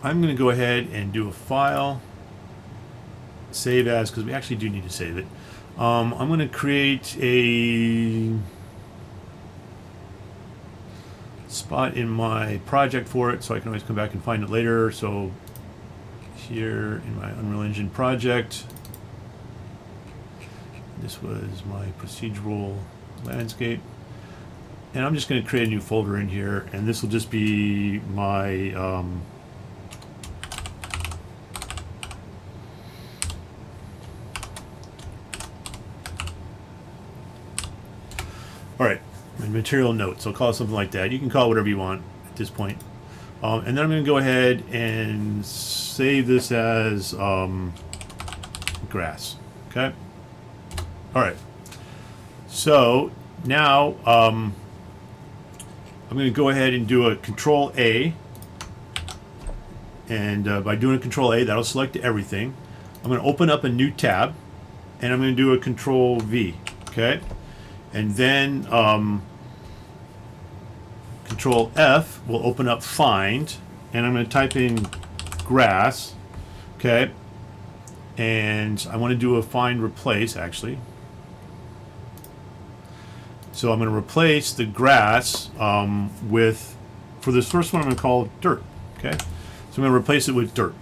going to go ahead and do a file, save as, because we actually do need to save it. I'm going to create a spot in my project for it, so I can always come back and find it later. So here in my Unreal Engine project, this was my procedural landscape, and I'm just going to create a new folder in here, and this will just be my all right, my material notes. I'll call it something like that. You can call it whatever you want at this point. And then I'm going to go ahead and save this as grass. Okay. All right. So now I'm going to go ahead and do a Control-A. And by doing a Control-A, that'll select everything. I'm going to open up a new tab, and I'm going to do a Control-V. Okay. And then Control-F will open up Find, and I'm going to type in grass, okay? And I want to do a Find Replace, actually. So I'm going to replace the grass with, for this first one, I'm going to call dirt, okay? So I'm going to replace it with dirt.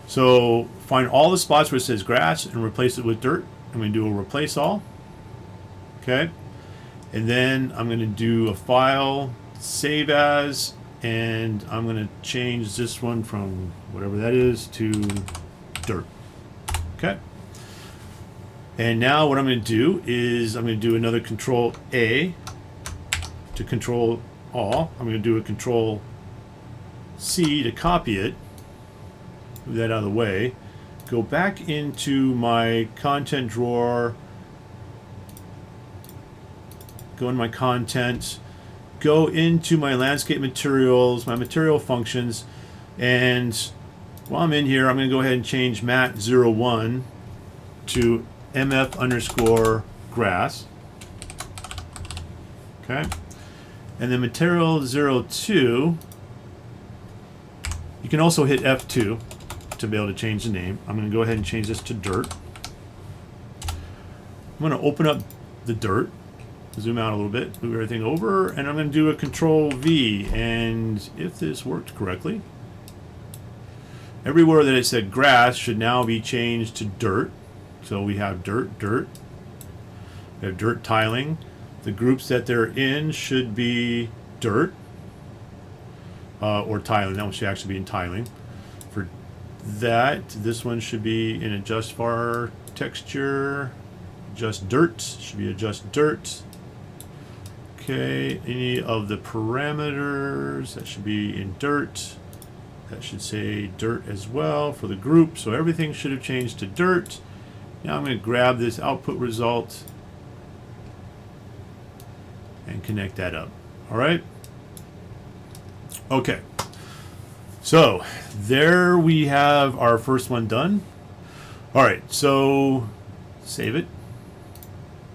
So find all the spots where it says grass and replace it with dirt. I'm going to do a Replace All, okay? And then I'm going to do a file, save as, and I'm going to change this one from whatever that is to dirt. Okay. And now what I'm going to do is I'm going to do another Control-A to control all. I'm going to do a Control-C to copy it. Move that out of the way. Go back into my content drawer. Go in my content, go into my landscape materials, my material functions, and while I'm in here, I'm going to go ahead and change mat01 to mf_grass. Okay. And then material 02, you can also hit F2 to be able to change the name. I'm going to go ahead and change this to dirt. I'm going to open up the dirt, zoom out a little bit, move everything over, and I'm going to do a Control V. And if this worked correctly, everywhere that it said grass should now be changed to dirt. So we have dirt, dirt. We have dirt tiling. The groups that they're in should be dirt or tiling. That one should actually be in tiling. For that, this one should be in adjust var texture. Just dirt should be adjust dirt. Okay, any of the parameters that should be in dirt. That should say dirt as well for the group. So everything should have changed to dirt. Now I'm going to grab this output result and connect that up. All right. Okay. So there we have our first one done. All right. So save it.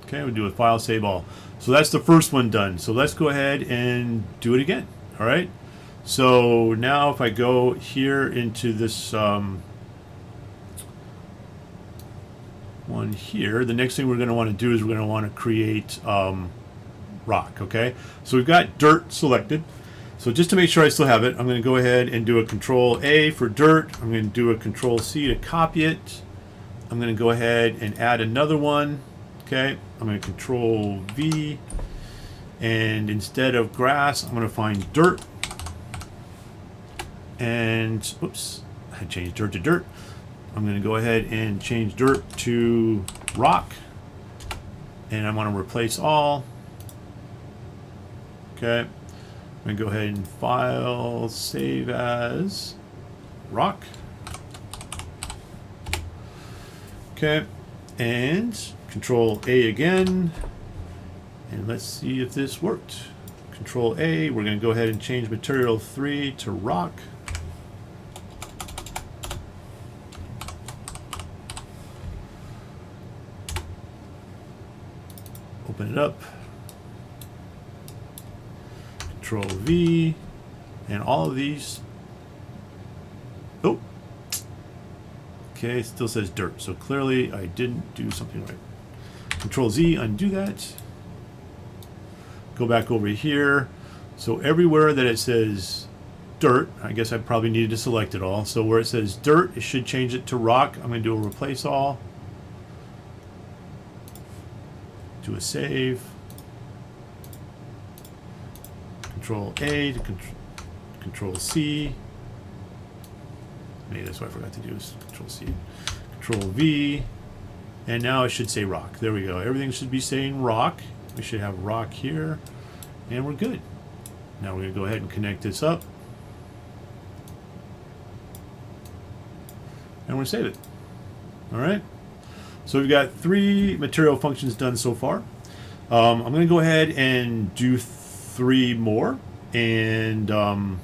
Okay. We'll do a file save all. So that's the first one done. So let's go ahead and do it again. All right. So now if I go here into this one here, the next thing we're going to want to do is we're going to want to create rock. Okay, so we've got dirt selected. So just to make sure I still have it, I'm going to go ahead and do a Control A for dirt. I'm going to do a Control C to copy it. I'm going to go ahead and add another one. Okay, I'm going to Control V, and instead of grass, I'm going to find dirt. And oops, I changed dirt to dirt. I'm going to go ahead and change dirt to rock, and I want to replace all. Okay, I'm going to go ahead and file, save as rock. Okay, and Control A again, and let's see if this worked. Control A, we're going to go ahead and change material 3 to rock. Open it up. Control V, and all of these. Oh, okay, it still says dirt. So clearly I didn't do something right. Control Z, undo that. Go back over here. So everywhere that it says dirt, I guess I probably needed to select it all. So where it says dirt, it should change it to rock. I'm going to do a replace all. Do a save. Control A to Control C. Maybe that's what I forgot to do is Control C. Control V. And now it should say rock. There we go. Everything should be saying rock. We should have rock here. And we're good. Now we're going to go ahead and connect this up. And we're going to save it. All right. So we've got 3 material functions done so far. I'm going to go ahead and do 3 more. And you know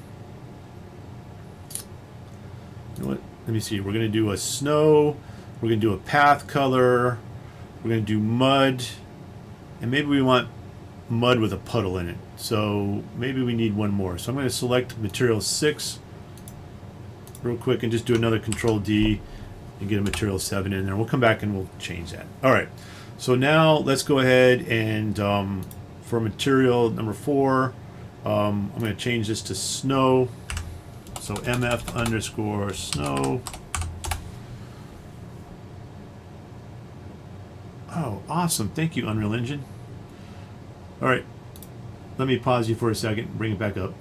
what? Let me see. We're going to do a snow. We're going to do a path color. We're going to do mud. And maybe we want mud with a puddle in it. So maybe we need one more. So I'm going to select material 6 real quick and just do another Control D and get a material 7 in there. We'll come back and we'll change that. All right. So now let's go ahead and for material number 4, I'm going to change this to snow. So MF underscore snow. Oh, awesome. Thank you, Unreal Engine. All right. Let me pause you for a second and bring it back up.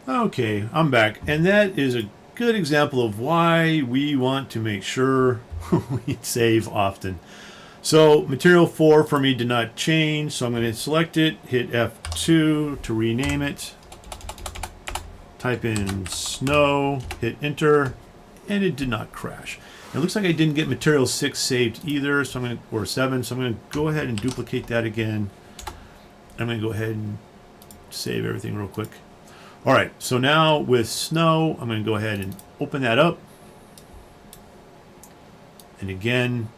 Okay, I'm back. And that is a good example of why we want to make sure we save often. So material 4 for me did not change, so I'm going to select it, hit F2 to rename it, type in snow, hit enter, and it did not crash. It looks like I didn't get material 6 saved either, so I'm going to, or 7, so I'm going to go ahead and duplicate that again. I'm going to go ahead and save everything real quick. All right, so now with snow, I'm going to go ahead and open that up. And again,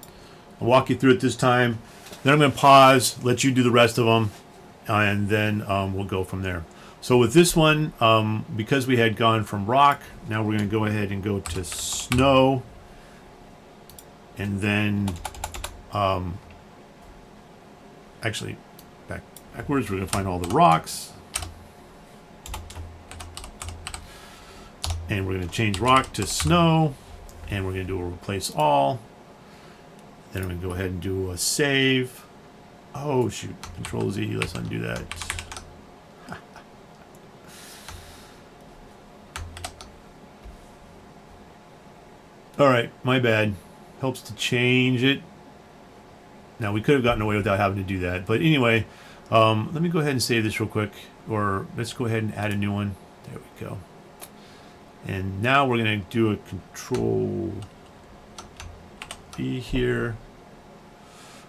I'll walk you through it this time. Then I'm going to pause, let you do the rest of them, and then we'll go from there. So with this one, because we had gone from rock, now we're going to go ahead and go to snow, and then actually backwards, we're going to find all the rocks, and we're going to change rock to snow, and we're going to do a replace all. Then I'm going to go ahead and do a save. Oh shoot, Control Z, let's undo that. All right, my bad. Helps to change it. Now we could have gotten away without having to do that, but anyway, let me go ahead and save this real quick, or let's go ahead and add a new one. There we go. And now we're going to do a Control B here.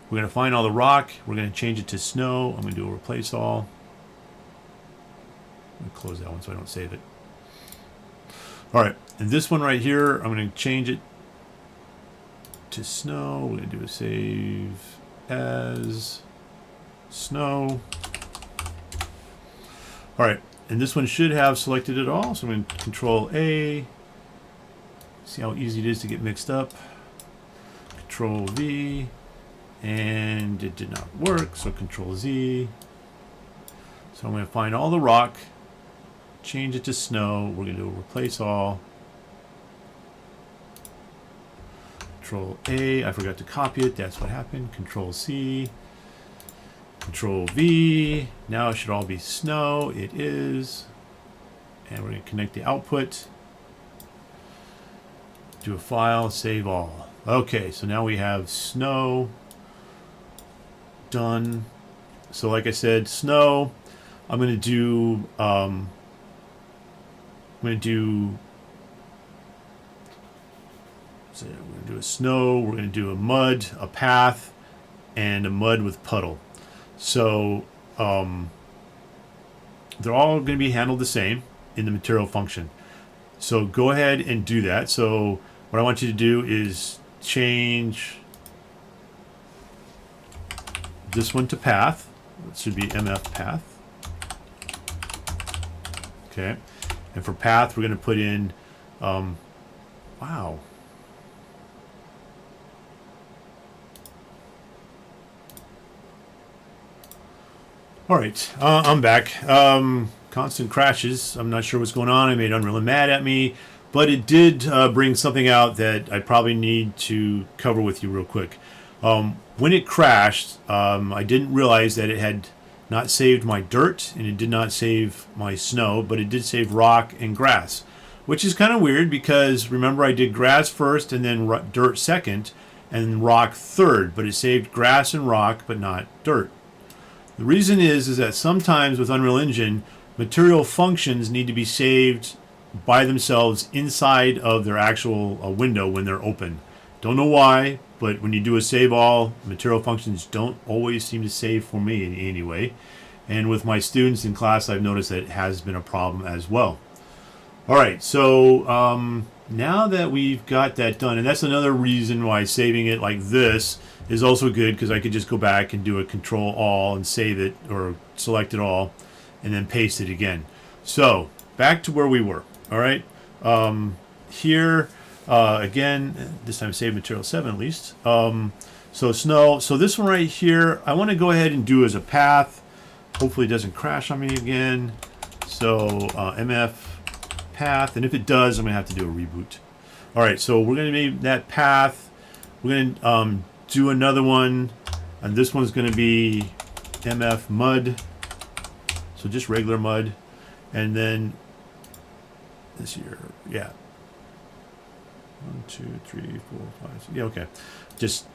We're going to find all the rock. We're going to change it to snow. I'm going to do a replace all. I'm going to close that one so I don't save it. All right, and this one right here, I'm going to change it to snow. We're going to do a save as snow. All right, and this one should have selected it all. So I'm going to Control A. See how easy it is to get mixed up. Control V. And it did not work, so Control Z. So I'm going to find all the rock, change it to snow. We're going to do a replace all. Control A, I forgot to copy it. That's what happened. Control C. Control V. Now it should all be snow. It is. And we're going to connect the output. Do a file, save all. Okay, so now we have snow. Done. So like I said, snow. I'm going to do we're going to do a snow, we're going to do a mud, a path, and a mud with puddle. So they're all going to be handled the same in the material function. So go ahead and do that. So what I want you to do is change this one to path. It should be MF path. Okay. And for path, we're going to put in, wow. All right, I'm back. Constant crashes. I'm not sure what's going on. I made Unreal mad at me, but it did bring something out that I probably need to cover with you real quick. When it crashed, I didn't realize that it had not saved my dirt and it did not save my snow, but it did save rock and grass, which is kind of weird because remember I did grass first and then dirt second and rock third, but it saved grass and rock but not dirt. The reason is that sometimes with Unreal Engine, material functions need to be saved by themselves inside of their actual window when they're open. Don't know why, but when you do a save all, material functions don't always seem to save for me anyway. And with my students in class, I've noticed that it has been a problem as well. All right, so now that we've got that done, and that's another reason why saving it like this is also good, because I could just go back and do a Control All and save it, or select it all, and then paste it again. So back to where we were. All right, here again, this time save material 7 at least. So snow. So this one right here, I want to go ahead and do as a path. Hopefully it doesn't crash on me again. So MF path, and if it does, I'm gonna have to do a reboot. All right, so we're gonna make that path. We're gonna do another one, and this one's gonna be MF mud. So just regular mud, and then this here, yeah. 1, 2, 3, 4, 5, 6. Yeah, okay. Just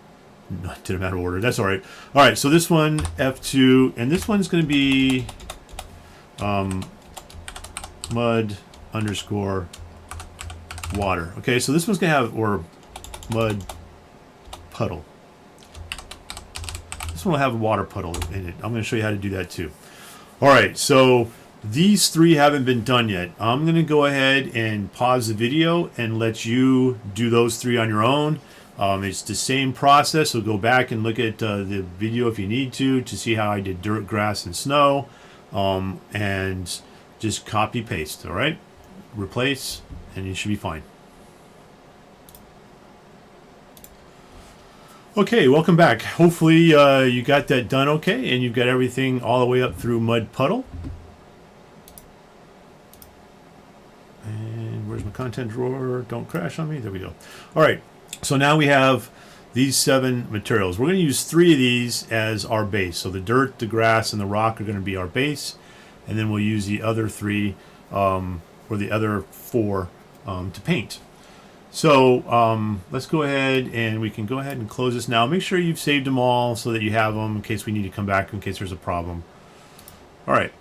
didn't matter order. That's all right. All right. So this one F2, and this one's going to be mud underscore water. Okay. So this one's going to have, or mud puddle. This one will have a water puddle in it. I'm going to show you how to do that too. All right. So these three haven't been done yet. I'm going to go ahead and pause the video and let you do those three on your own. It's the same process, so go back and look at the video if you need to see how I did dirt, grass, and snow, and just copy paste. All right, replace, and you should be fine. Okay, welcome back. Hopefully you got that done okay, and you've got everything all the way up through mud puddle. And where's my content drawer? Don't crash on me. There we go. All right, so now we have these 7 materials. We're going to use 3 of these as our base. So the dirt, the grass, and the rock are going to be our base, and then we'll use the other 3 or the other 4 to paint. So let's go ahead and we can go ahead and close this now. Make sure you've saved them all so that you have them in case we need to come back in case there's a problem. All right.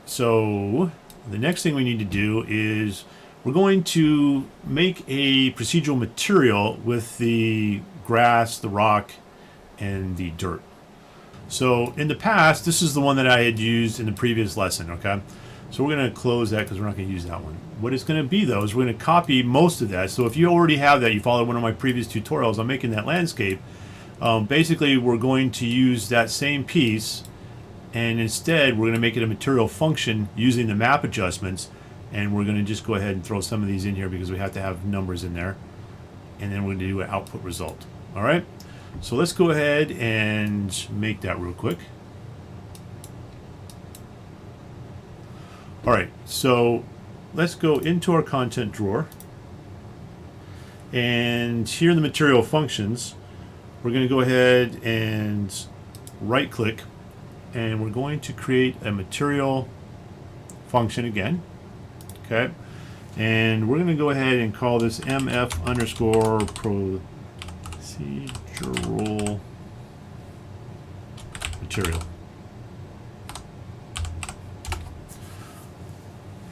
So the next thing we need to do is we're going to make a procedural material with the grass, the rock, and the dirt. So in the past, this is the one that I had used in the previous lesson, okay? So we're going to close that because we're not going to use that one. What it's going to be, though, is we're going to copy most of that. So if you already have that, you followed one of my previous tutorials on making that landscape, basically we're going to use that same piece, and instead we're going to make it a material function using the map adjustments, and we're going to just go ahead and throw some of these in here because we have to have numbers in there, and then we're going to do an output result. All right? So let's go ahead and make that real quick. All right, so let's go into our content drawer, and here in the material functions, we're going to go ahead and right click, and we're going to create a material function again, okay, and we're going to go ahead and call this mf underscore procedural material.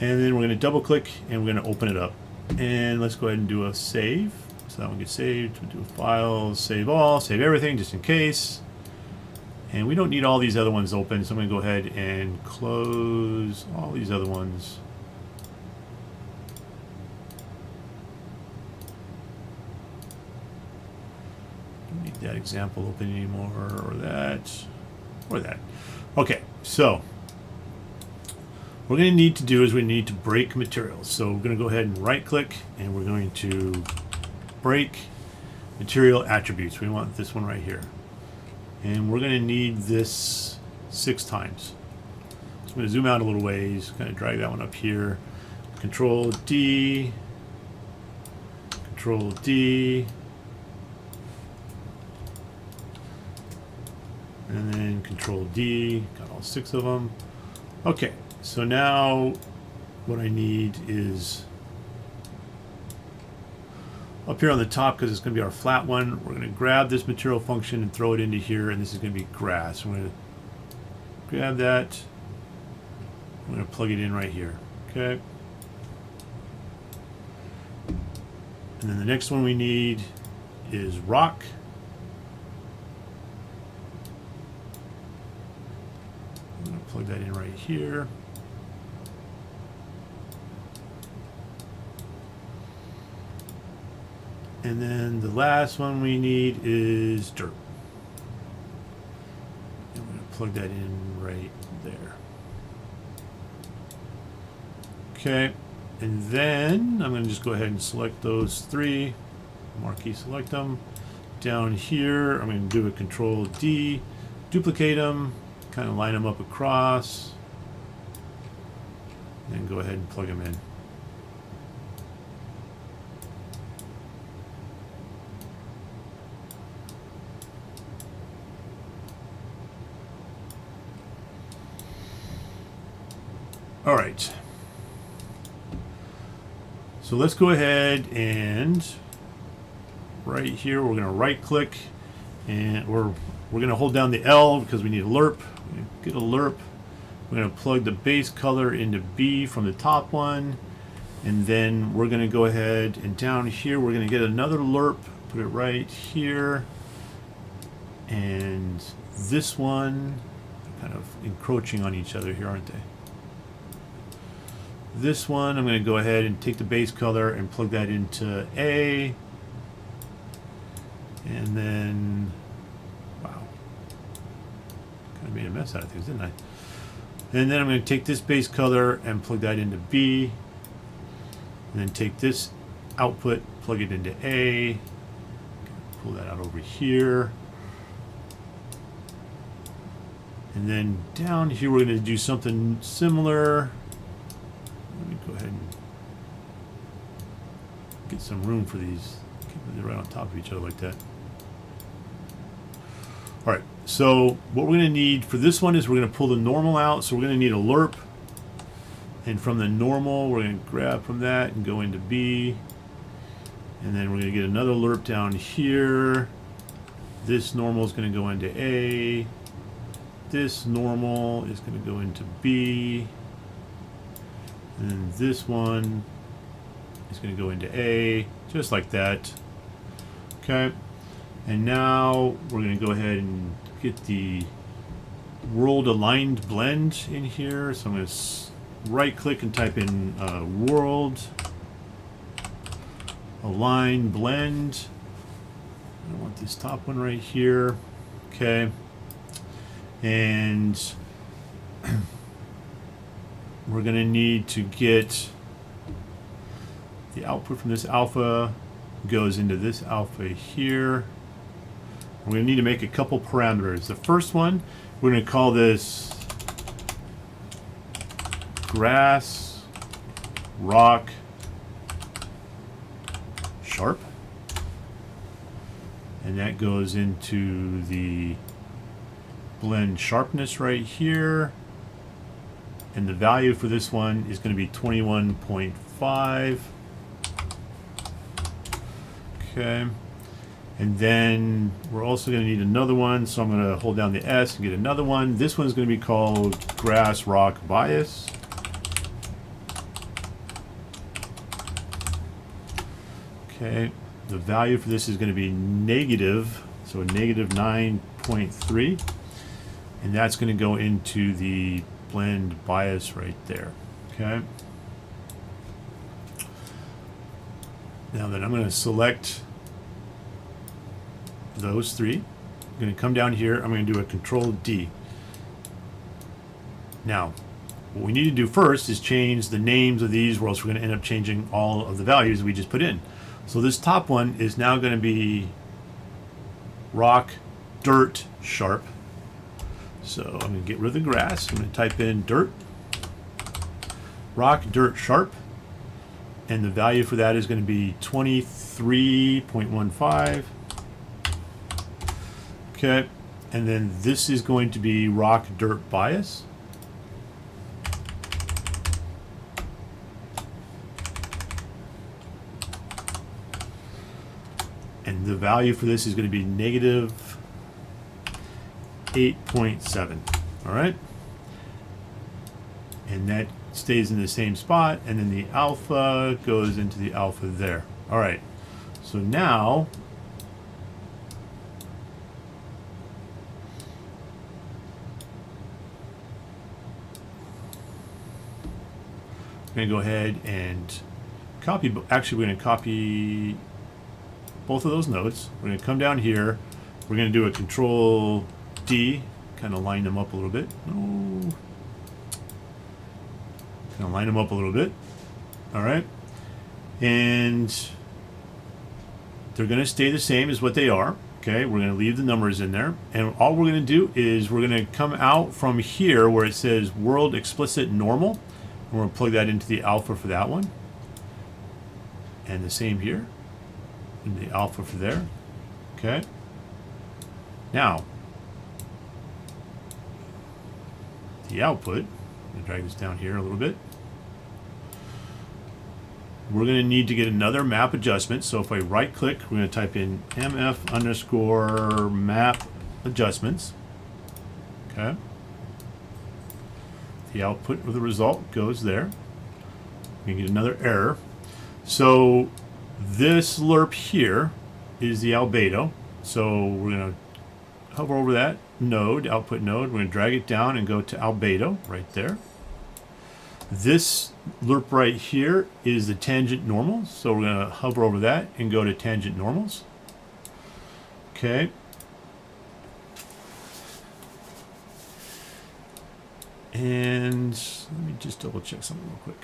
And then we're going to double click and we're going to open it up. And let's go ahead and do a save. So that one gets saved. We'll do a file, save all, save everything just in case. And we don't need all these other ones open, so I'm going to go ahead and close all these other ones. Don't need that example open anymore, or that, or that. Okay, so what we're going to need to do is we need to break materials. So we're going to go ahead and right click and we're going to break material attributes. We want this one right here. And we're going to need this 6 times. So I'm going to zoom out a little ways, kind of drag that one up here. Control D, Control D, and then Control D, got all 6 of them. Okay. So now what I need is up here on the top, because it's going to be our flat one, we're going to grab this material function and throw it into here, and this is going to be grass. I'm going to grab that. I'm going to plug it in right here. Okay. And then the next one we need is rock. I'm going to plug that in right here. And then the last one we need is dirt. And we're going to plug that in right there. Okay, and then I'm going to just go ahead and select those 3, marquee select them. Down here, I'm going to do a Control D, duplicate them, kind of line them up across, and go ahead and plug them in. All right, so let's go ahead and right here we're going to right click, and we're going to hold down the L because we need a lerp. Get a lerp. We're going to plug the base color into B from the top one, and then we're going to go ahead and down here we're going to get another lerp, put it right here, and this one, they're kind of encroaching on each other here, aren't they? This one, I'm going to go ahead and take the base color and plug that into A. And then, wow, kind of made a mess out of things, didn't I? And then I'm going to take this base color and plug that into B. And then take this output, plug it into A. Pull that out over here. And then down here, we're going to do something similar. Let me go ahead and get some room for these. They're right on top of each other like that. All right, so what we're going to need for this one is we're going to pull the normal out. So we're going to need a lerp. And from the normal, we're going to grab from that and go into B. And then we're going to get another lerp down here. This normal is going to go into A. This normal is going to go into B. And then this one is going to go into A, just like that. Okay. And now we're going to go ahead and get the world aligned blend in here. So I'm going to right click and type in world align blend. I want this top one right here. Okay. And we're going to need to get the output from this alpha goes into this alpha here. We're going to need to make a couple parameters. The first one, we're going to call this grass, rock, sharp. And that goes into the blend sharpness right here. And the value for this one is going to be 21.5. Okay. And then we're also going to need another one. So I'm going to hold down the S and get another one. This one's going to be called grass rock bias. Okay. The value for this is going to be negative. So a negative 9.3. And that's going to go into the blend bias right there. Okay. Now then I'm going to select those three. I'm going to come down here. I'm going to do a Control D. Now, what we need to do first is change the names of these, or else we're going to end up changing all of the values we just put in. So this top one is now going to be rock, dirt, sharp. So I'm going to get rid of the grass. I'm going to type in dirt, rock, dirt, sharp. And the value for that is going to be 23.15. Okay. And then this is going to be rock, dirt, bias. And the value for this is going to be negative 8.7. All right. And that stays in the same spot. And then the alpha goes into the alpha there. All right. So now I'm going to go ahead and copy. Actually, we're going to copy both of those nodes. We're going to come down here. We're going to do a Control D, kind of line them up a little bit. No. Kind of line them up a little bit. All right. And they're going to stay the same as what they are. Okay. We're going to leave the numbers in there. And all we're going to do is we're going to come out from here where it says world explicit normal. And we're going to plug that into the alpha for that one. And the same here. And the alpha for there. Okay. Now, the output, I'm going to drag this down here a little bit. We're going to need to get another map adjustment. So if I right click, we're going to type in mf_map adjustments. Okay. The output of the result goes there. We get another error. So this lerp here is the albedo. So we're going to hover over that node, output node. We're going to drag it down and go to albedo right there. This lerp right here is the tangent normals. So we're going to hover over that and go to tangent normals. Okay. And let me just double check something real quick.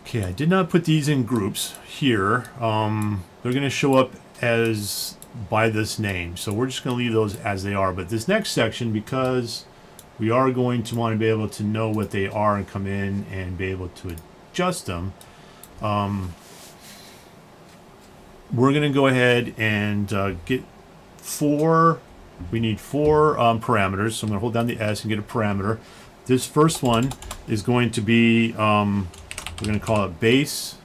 Okay, I did not put these in groups here. They're going to show up as by this name. So we're just going to leave those as they are. But this next section, because we are going to want to be able to know what they are and come in and be able to adjust them, we're going to go ahead and get we need four parameters. So I'm going to hold down the S and get a parameter. This first one is going to be, we're going to call it base.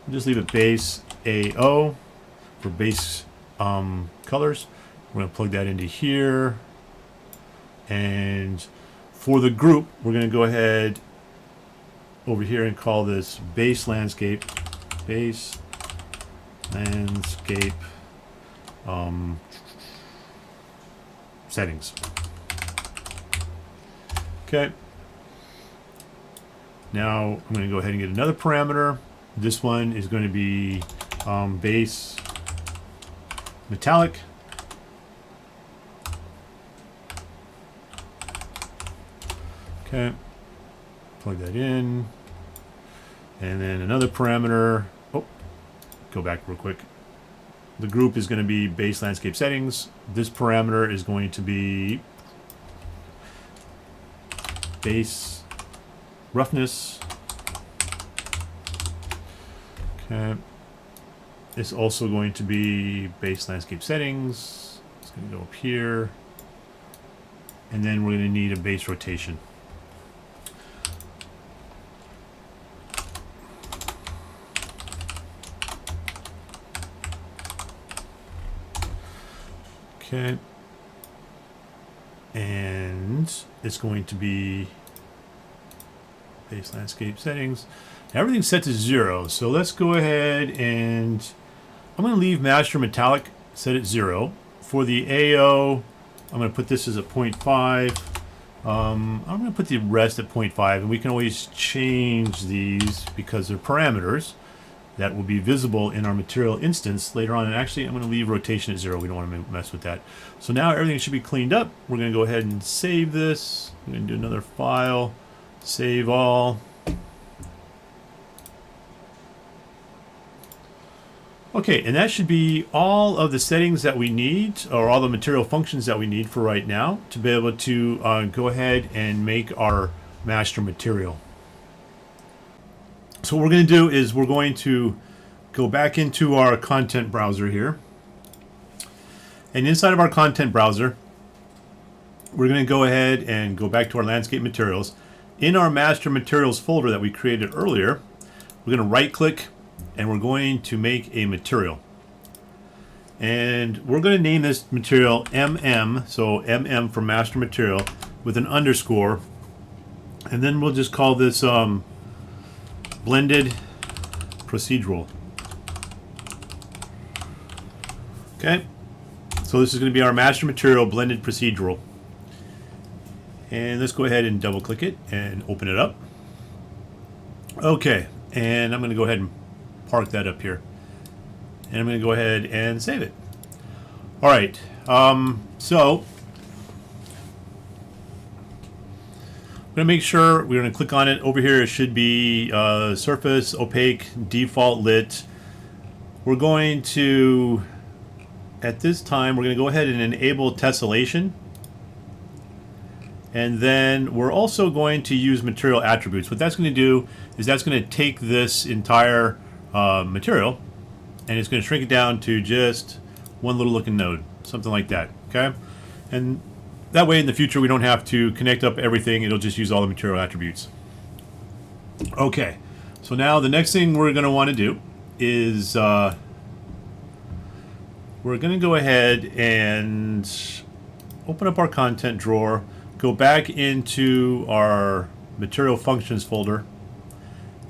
We'll just leave it base AO for base colors. We're going to plug that into here. And for the group, we're going to go ahead over here and call this base landscape. Base landscape settings. Okay. Now I'm going to go ahead and get another parameter. This one is going to be base metallic. Okay. Plug that in. And then another parameter. Oh, go back real quick. The group is going to be base landscape settings. This parameter is going to be base roughness. Okay. It's also going to be base landscape settings. It's going to go up here. And then we're going to need a base rotation. Okay. And it's going to be base landscape settings. Now everything's set to 0. So let's go ahead and I'm going to leave master metallic set at 0. For the AO, I'm going to put this as a 0.5. I'm going to put the rest at 0.5, and we can always change these because they're parameters that will be visible in our material instance later on. And actually, I'm going to leave rotation at 0. We don't want to mess with that. So now everything should be cleaned up. We're going to go ahead and save this. I'm going to do another file, save all. Okay, and that should be all of the settings that we need, or all the material functions that we need for right now to be able to go ahead and make our master material. So what we're going to do is we're going to go back into our content browser here. And inside of our content browser, we're going to go ahead and go back to our landscape materials. In our master materials folder that we created earlier, we're going to right click and we're going to make a material. And we're going to name this material MM, so MM for master material with an underscore. And then we'll just call this blended procedural. Okay, so this is going to be our master material blended procedural. And let's go ahead and double click it and open it up. Okay, and I'm going to go ahead and park that up here. And I'm going to go ahead and save it. All right, so I'm going to make sure we're going to click on it. Over here it should be surface, opaque, default lit. We're going to, at this time, we're going to go ahead and enable tessellation. And then we're also going to use material attributes. What that's going to do is that's going to take this entire material and it's going to shrink it down to just one little looking node, something like that. Okay, and that way in the future we don't have to connect up everything. It'll just use all the material attributes. Okay, so now the next thing we're going to want to do is we're going to go ahead and open up our content drawer, go back into our material functions folder,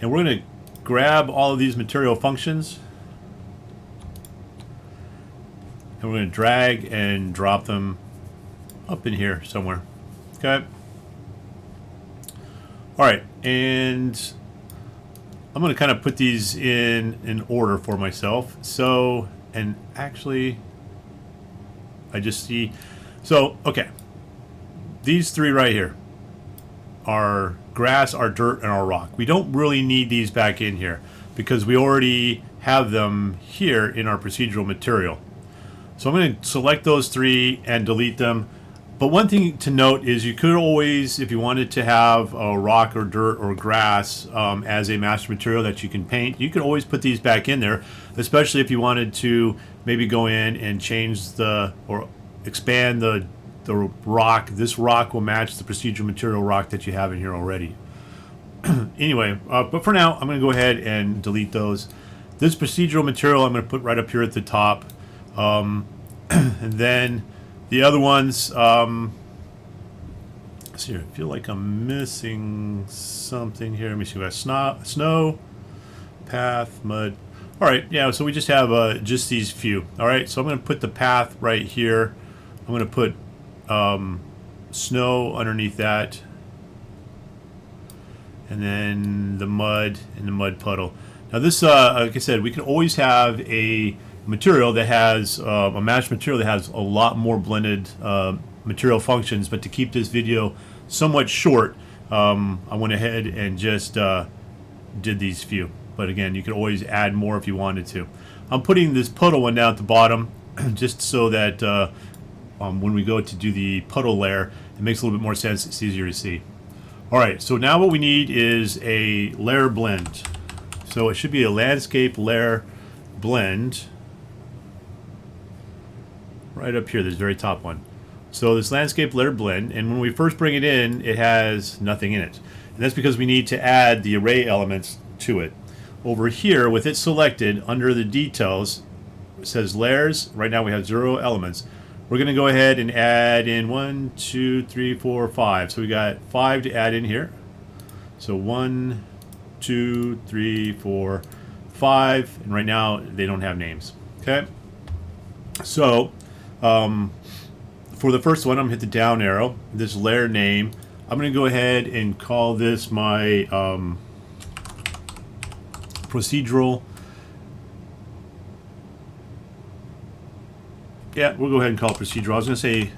and we're going to grab all of these material functions and we're going to drag and drop them up in here somewhere. Okay. All right, and I'm going to kind of put these in order for myself. So, and actually, I just see, so, okay. These three right here are grass, our dirt, and our rock. We don't really need these back in here because we already have them here in our procedural material. So I'm going to select those three and delete them. But one thing to note is you could always, if you wanted to have a rock or dirt or grass as a master material that you can paint, you could always put these back in there, especially if you wanted to maybe go in and change the, or expand the rock. This rock will match the procedural material rock that you have in here already. Anyway, but for now, I'm going to go ahead and delete those. This procedural material I'm going to put right up here at the top. And then the other ones, let's see here, I feel like I'm missing something here. Let me see, we got snow, path, mud. All right, yeah, so we just have just these few. All right, so I'm going to put the path right here. I'm going to put snow underneath that, and then the mud and the mud puddle. Now this, like I said, we can always have a material that has a matched material that has a lot more blended material functions, but to keep this video somewhat short, I went ahead and just did these few. But again, you could always add more if you wanted to. I'm putting this puddle one down at the bottom just so that when we go to do the puddle layer, it makes a little bit more sense. It's easier to see. All right, so now what we need is a layer blend. So it should be a landscape layer blend right up here, this very top one. So this landscape layer blend, and when we first bring it in, it has nothing in it. And that's because we need to add the array elements to it. Over here, with it selected, under the details, it says layers. Right now we have 0 elements. We're going to go ahead and add in 1, 2, 3, 4, 5. So we got 5 to add in here. So 1, 2, 3, 4, 5. And right now they don't have names. Okay. So for the first one, I'm going to hit the down arrow. This layer name, I'm going to go ahead and call this my procedural. Yeah, we'll go ahead and call it procedural. I was going to say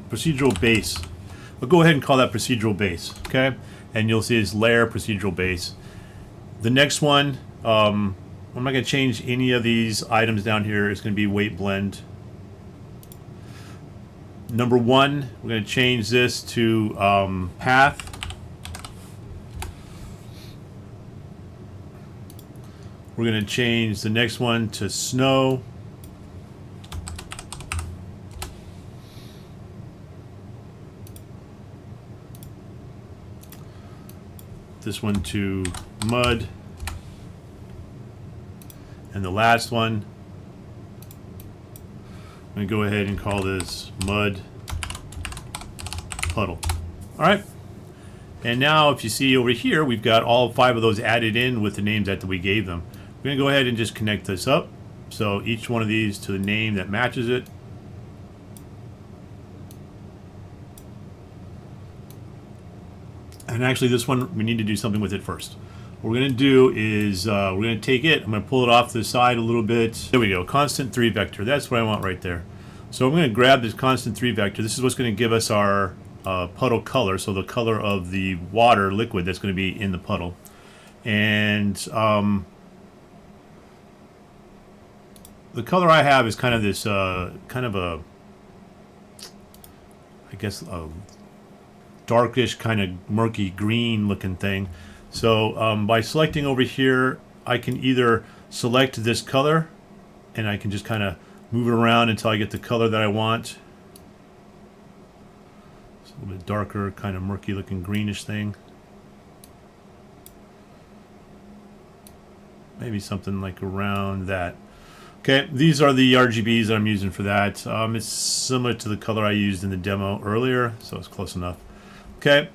procedural base. We'll go ahead and call that procedural base, okay? And you'll see this layer procedural base. The next one, I'm not going to change any of these items down here. It's going to be weight blend. Number 1, we're going to change this to path. We're going to change the next one to snow. This one to mud, and the last one, I'm going to go ahead and call this mud puddle. All right, and now if you see over here, we've got all 5 of those added in with the names that we gave them. We're going to go ahead and just connect this up, so each one of these to the name that matches it. And actually this one, we need to do something with it first. What we're going to do is we're going to take it, I'm going to pull it off to the side a little bit. There we go, constant 3 vector. That's what I want right there. So I'm going to grab this constant 3 vector. This is what's going to give us our puddle color, so the color of the water liquid that's going to be in the puddle. And the color I have is kind of this, kind of a, I guess, a darkish, kind of murky green looking thing. So by selecting over here, I can either select this color and I can just kind of move it around until I get the color that I want. It's a little bit darker, kind of murky looking greenish thing. Maybe something like around that. Okay, these are the RGBs that I'm using for that. It's similar to the color I used in the demo earlier, so it's close enough. Okay,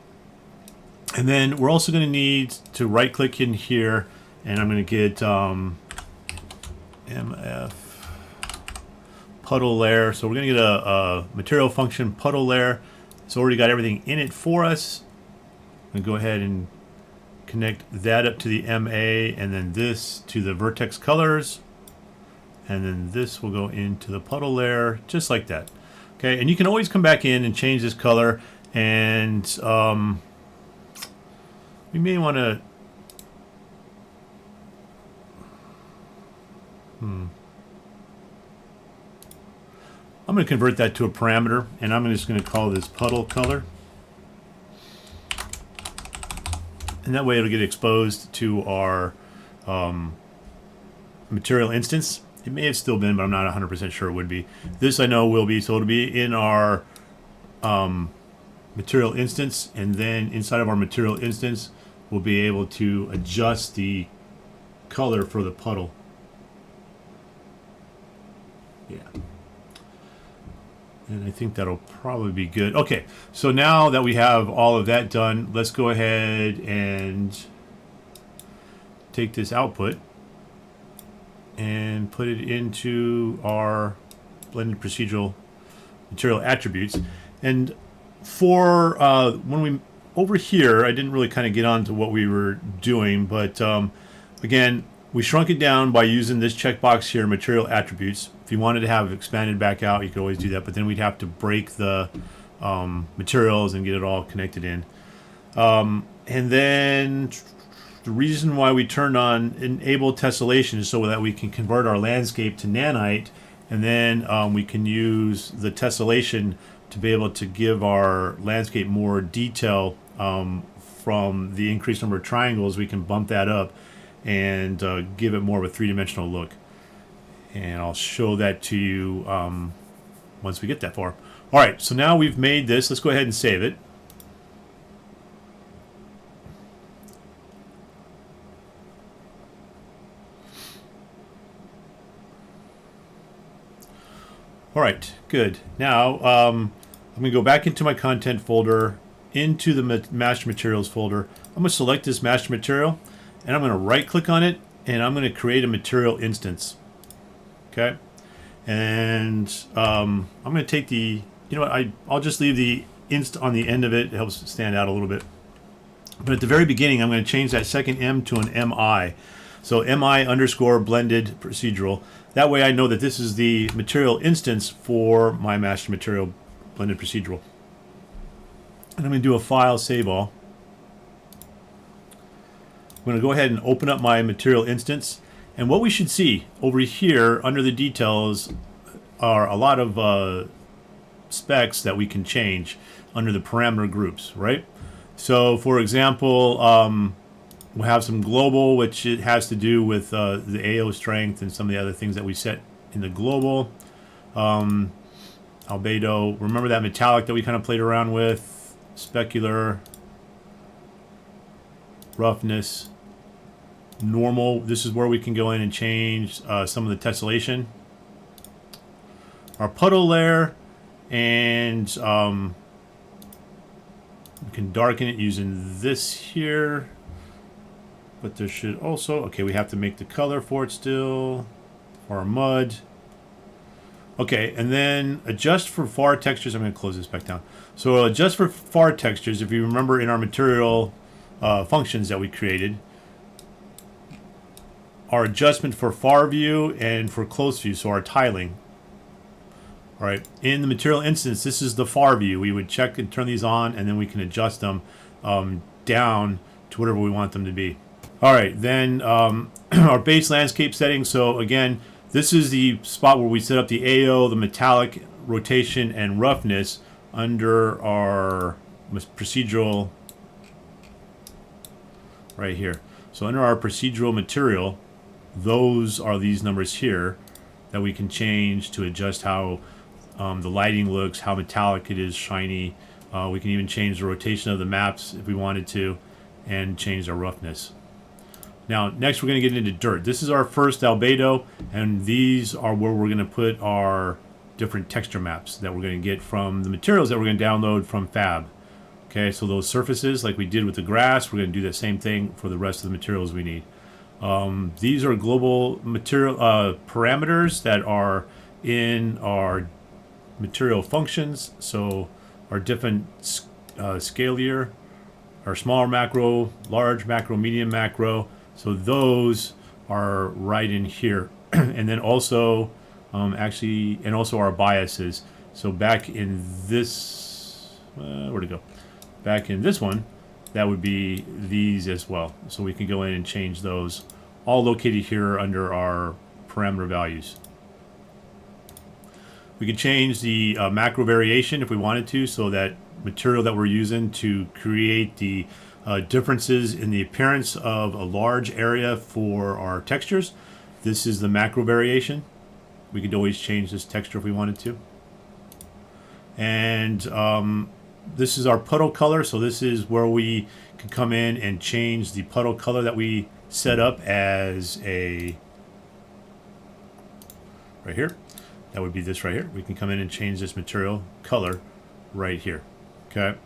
and then we're also going to need to right click in here, and I'm going to get MF puddle layer. So we're going to get a material function puddle layer. It's already got everything in it for us. I'm going to go ahead and connect that up to the MA, and then this to the vertex colors, and then this will go into the puddle layer, just like that. Okay, and you can always come back in and change this color, and we may want to I'm going to convert that to a parameter, and I'm just going to call this puddle color. And that way it'll get exposed to our material instance. It may have still been, but I'm not 100% sure it would be. This I know will be, so it'll be in our material instance, and then inside of our material instance, we'll be able to adjust the color for the puddle. Yeah. And I think that'll probably be good. Okay, so now that we have all of that done, let's go ahead and take this output and put it into our blended procedural material attributes. And for when we over here, I didn't really kind of get on to what we were doing, but again, we shrunk it down by using this checkbox here, material attributes. If you wanted to have it expanded back out, you could always do that, but then we'd have to break the materials and get it all connected in. And then the reason why we turned on enable tessellation is so that we can convert our landscape to nanite, and then we can use the tessellation to be able to give our landscape more detail. From the increased number of triangles, we can bump that up and give it more of a three-dimensional look. And I'll show that to you once we get that far. All right, so now we've made this. Let's go ahead and save it. All right, good. Now I'm going to go back into my content folder, into the master materials folder. I'm going to select this master material, and I'm going to right-click on it, and I'm going to create a material instance. Okay, and I'm going to take the, you know what, I'll just leave the inst on the end of it. It helps stand out a little bit. But at the very beginning, I'm going to change that second M to an MI. So MI underscore blended procedural. That way I know that this is the material instance for my master material blended procedural. And I'm going to do a file save all. I'm going to go ahead and open up my material instance. And what we should see over here under the details are a lot of specs that we can change under the parameter groups, right? So for example, we'll have some global, which it has to do with the AO strength and some of the other things that we set in the global. Albedo, remember that metallic that we kind of played around with, specular, roughness, normal. This is where we can go in and change some of the tessellation. Our puddle layer, and we can darken it using this here. But there should also, okay, we have to make the color for it still, for our mud. Okay, and then adjust for far textures. I'm going to close this back down. So adjust for far textures. If you remember in our material functions that we created, our adjustment for far view and for close view, so our tiling. All right, in the material instance, this is the far view. We would check and turn these on, and then we can adjust them down to whatever we want them to be. All right, then our base landscape settings. So again, this is the spot where we set up the AO, the metallic, rotation, and roughness under our procedural right here. So under our procedural material, those are these numbers here that we can change to adjust how the lighting looks, how metallic it is, shiny. We can even change the rotation of the maps if we wanted to, and change our roughness. Now, next we're going to get into dirt. This is our first albedo, and these are where we're going to put our different texture maps that we're going to get from the materials that we're going to download from Fab. Okay, so those surfaces, like we did with the grass, we're going to do the same thing for the rest of the materials we need. These are global material parameters that are in our material functions. So our different scalar or smaller macro, large macro, medium macro. So those are right in here. And then also, and also our biases. So back in this, where'd it go? Back in this one, that would be these as well. So we can go in and change those, all located here under our parameter values. We can change the macro variation if we wanted to, so that material that we're using to create the differences in the appearance of a large area for our textures. This is the macro variation. We could always change this texture if we wanted to. And this is our puddle color. So this is where we can come in and change the puddle color that we set up as a, right here. That would be this right here. We can come in and change this material color right here. Okay.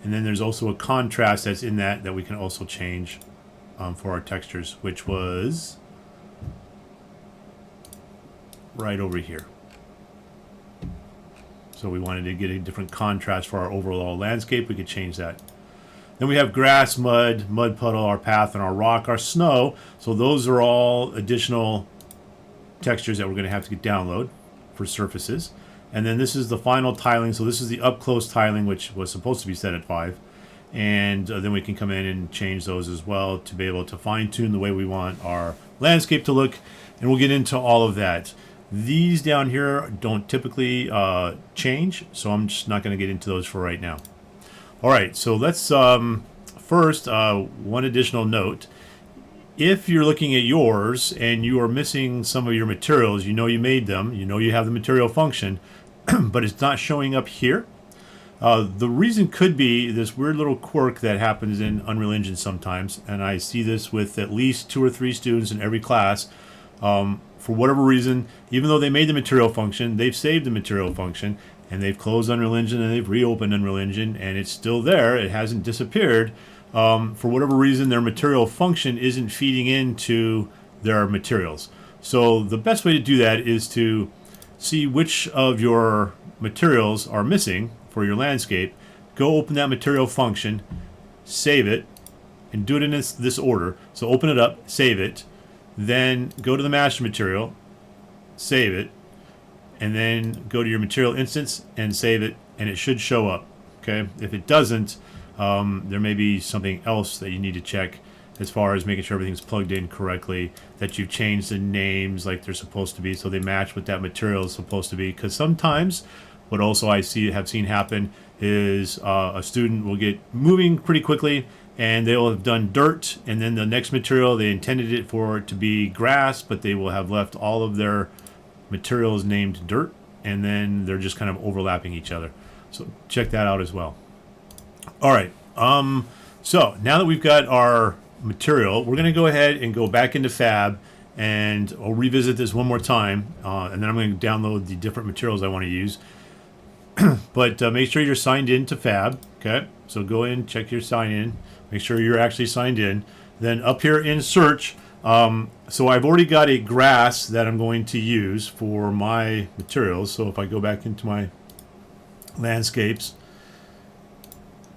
And then there's also a contrast that's in that we can also change for our textures, which was right over here. So we wanted to get a different contrast for our overall landscape. We could change that. Then we have grass, mud, mud puddle, our path, and our rock, our snow. So those are all additional textures that we're going to have to download for surfaces. And then this is the final tiling. So this is the up close tiling, which was supposed to be set at 5. And then we can come in and change those as well to be able to fine tune the way we want our landscape to look. And we'll get into all of that. These down here don't typically change, so I'm just not going to get into those for right now. All right, so let's first, one additional note. If you're looking at yours and you are missing some of your materials, you know you made them, you know you have the material function, but it's not showing up here. The reason could be this weird little quirk that happens in Unreal Engine sometimes, and I see this with at least 2 or 3 students in every class. For whatever reason, even though they made the material function, they've saved the material function, and they've closed Unreal Engine and they've reopened Unreal Engine, and it's still there. It hasn't disappeared. For whatever reason, their material function isn't feeding into their materials. So the best way to do that is to see which of your materials are missing for your landscape. Go open that material function, save it, and do it in this order. So open it up, save it, then go to the master material, save it, and then go to your material instance and save it, and it should show up. Okay, if it doesn't, there may be something else that you need to check as far as making sure everything's plugged in correctly, that you've changed the names like they're supposed to be so they match what that material is supposed to be. Because sometimes what also I have seen happen is a student will get moving pretty quickly and they will have done dirt, and then the next material they intended it for it to be grass, but they will have left all of their materials named dirt, and then they're just kind of overlapping each other. So check that out as well. All right, so now that we've got our material, we're going to go ahead and go back into Fab, and I'll revisit this one more time, and then I'm going to download the different materials I want to use. But make sure you're signed in to Fab. Okay, so go in, check your sign in, make sure you're actually signed in. Then up here in search, so I've already got a grass that I'm going to use for my materials. So if I go back into my landscapes,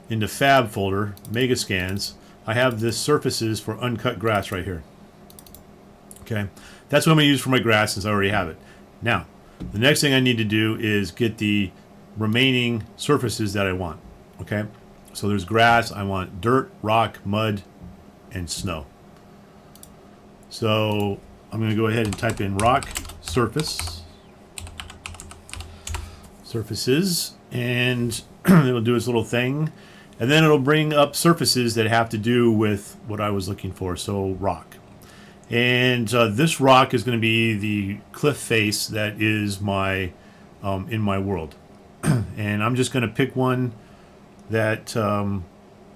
into Fab folder, Mega Scans, I have this surfaces for uncut grass right here. Okay, that's what I'm going to use for my grass since I already have it. Now, the next thing I need to do is get the remaining surfaces that I want. Okay, so there's grass, I want dirt, rock, mud, and snow. So I'm going to go ahead and type in rock surface surfaces, and it'll do its little thing, and then it'll bring up surfaces that have to do with what I was looking for. So rock, and this rock is going to be the cliff face that is my in my world. And I'm just going to pick one that will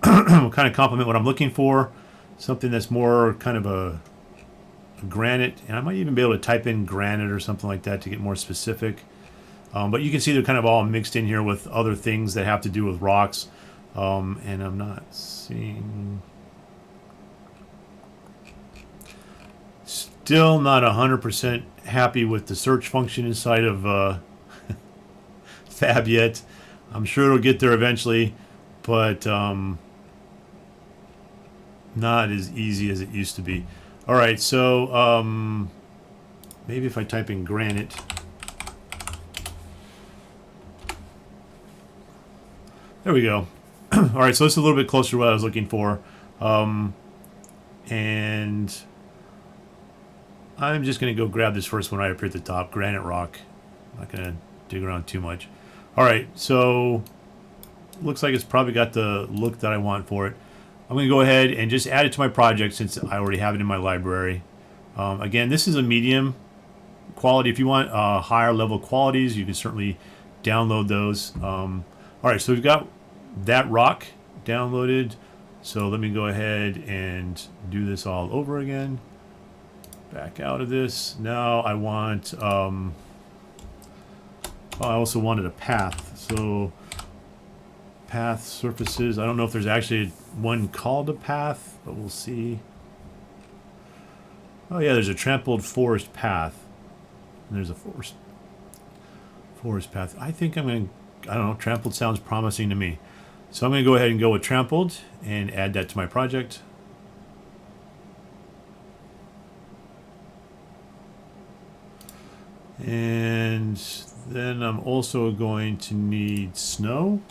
kind of complement what I'm looking for, something that's more kind of a granite, and I might even be able to type in granite or something like that to get more specific. But you can see they're kind of all mixed in here with other things that have to do with rocks, and I'm not seeing, still not 100% happy with the search function inside of Fab yet. I'm sure it'll get there eventually, but not as easy as it used to be. All right, so maybe if I type in granite. There we go. All right, so it's a little bit closer to what I was looking for. And I'm just going to go grab this first one right up here at the top, granite rock. I'm not going to dig around too much. All right, so looks like it's probably got the look that I want for it. I'm going to go ahead and just add it to my project since I already have it in my library. Again, this is a medium quality. If you want higher level qualities, you can certainly download those. All right, so we've got that rock downloaded. So let me go ahead and do this all over again. Back out of this. Now I want, I also wanted a path. So path surfaces. I don't know if there's actually one called a path, but we'll see. Oh yeah, there's a trampled forest path. And there's a forest path. I think I'm going to, I don't know, trampled sounds promising to me. So I'm going to go ahead and go with trampled and add that to my project. And then I'm also going to need snow.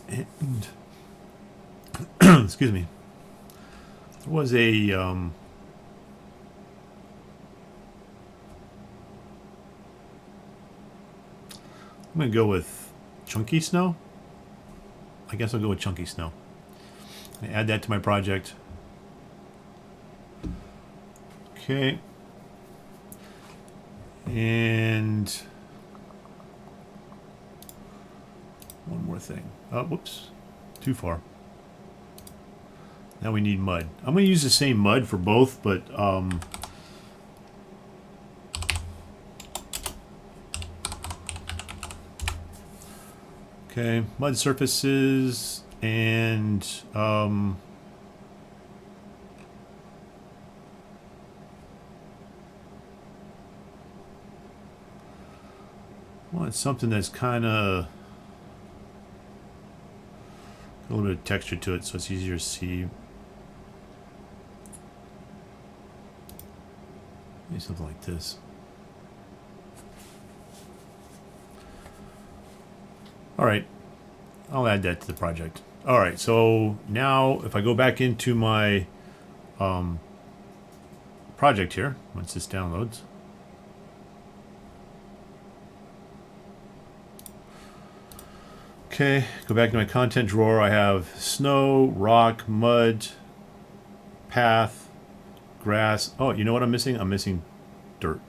And excuse me. There was a I'm going to go with chunky snow. I guess I'll go with chunky snow. Add that to my project. Okay. And one more thing. Oh, whoops. Too far. Now we need mud. I'm going to use the same mud for both, but okay, mud surfaces and well, it's something that's kind of a little bit of texture to it, so it's easier to see. Maybe something like this. All right, I'll add that to the project. All right, so now if I go back into my project here, once this downloads, okay, go back to my content drawer. I have snow, rock, mud, path, grass. Oh, you know what I'm missing? I'm missing dirt.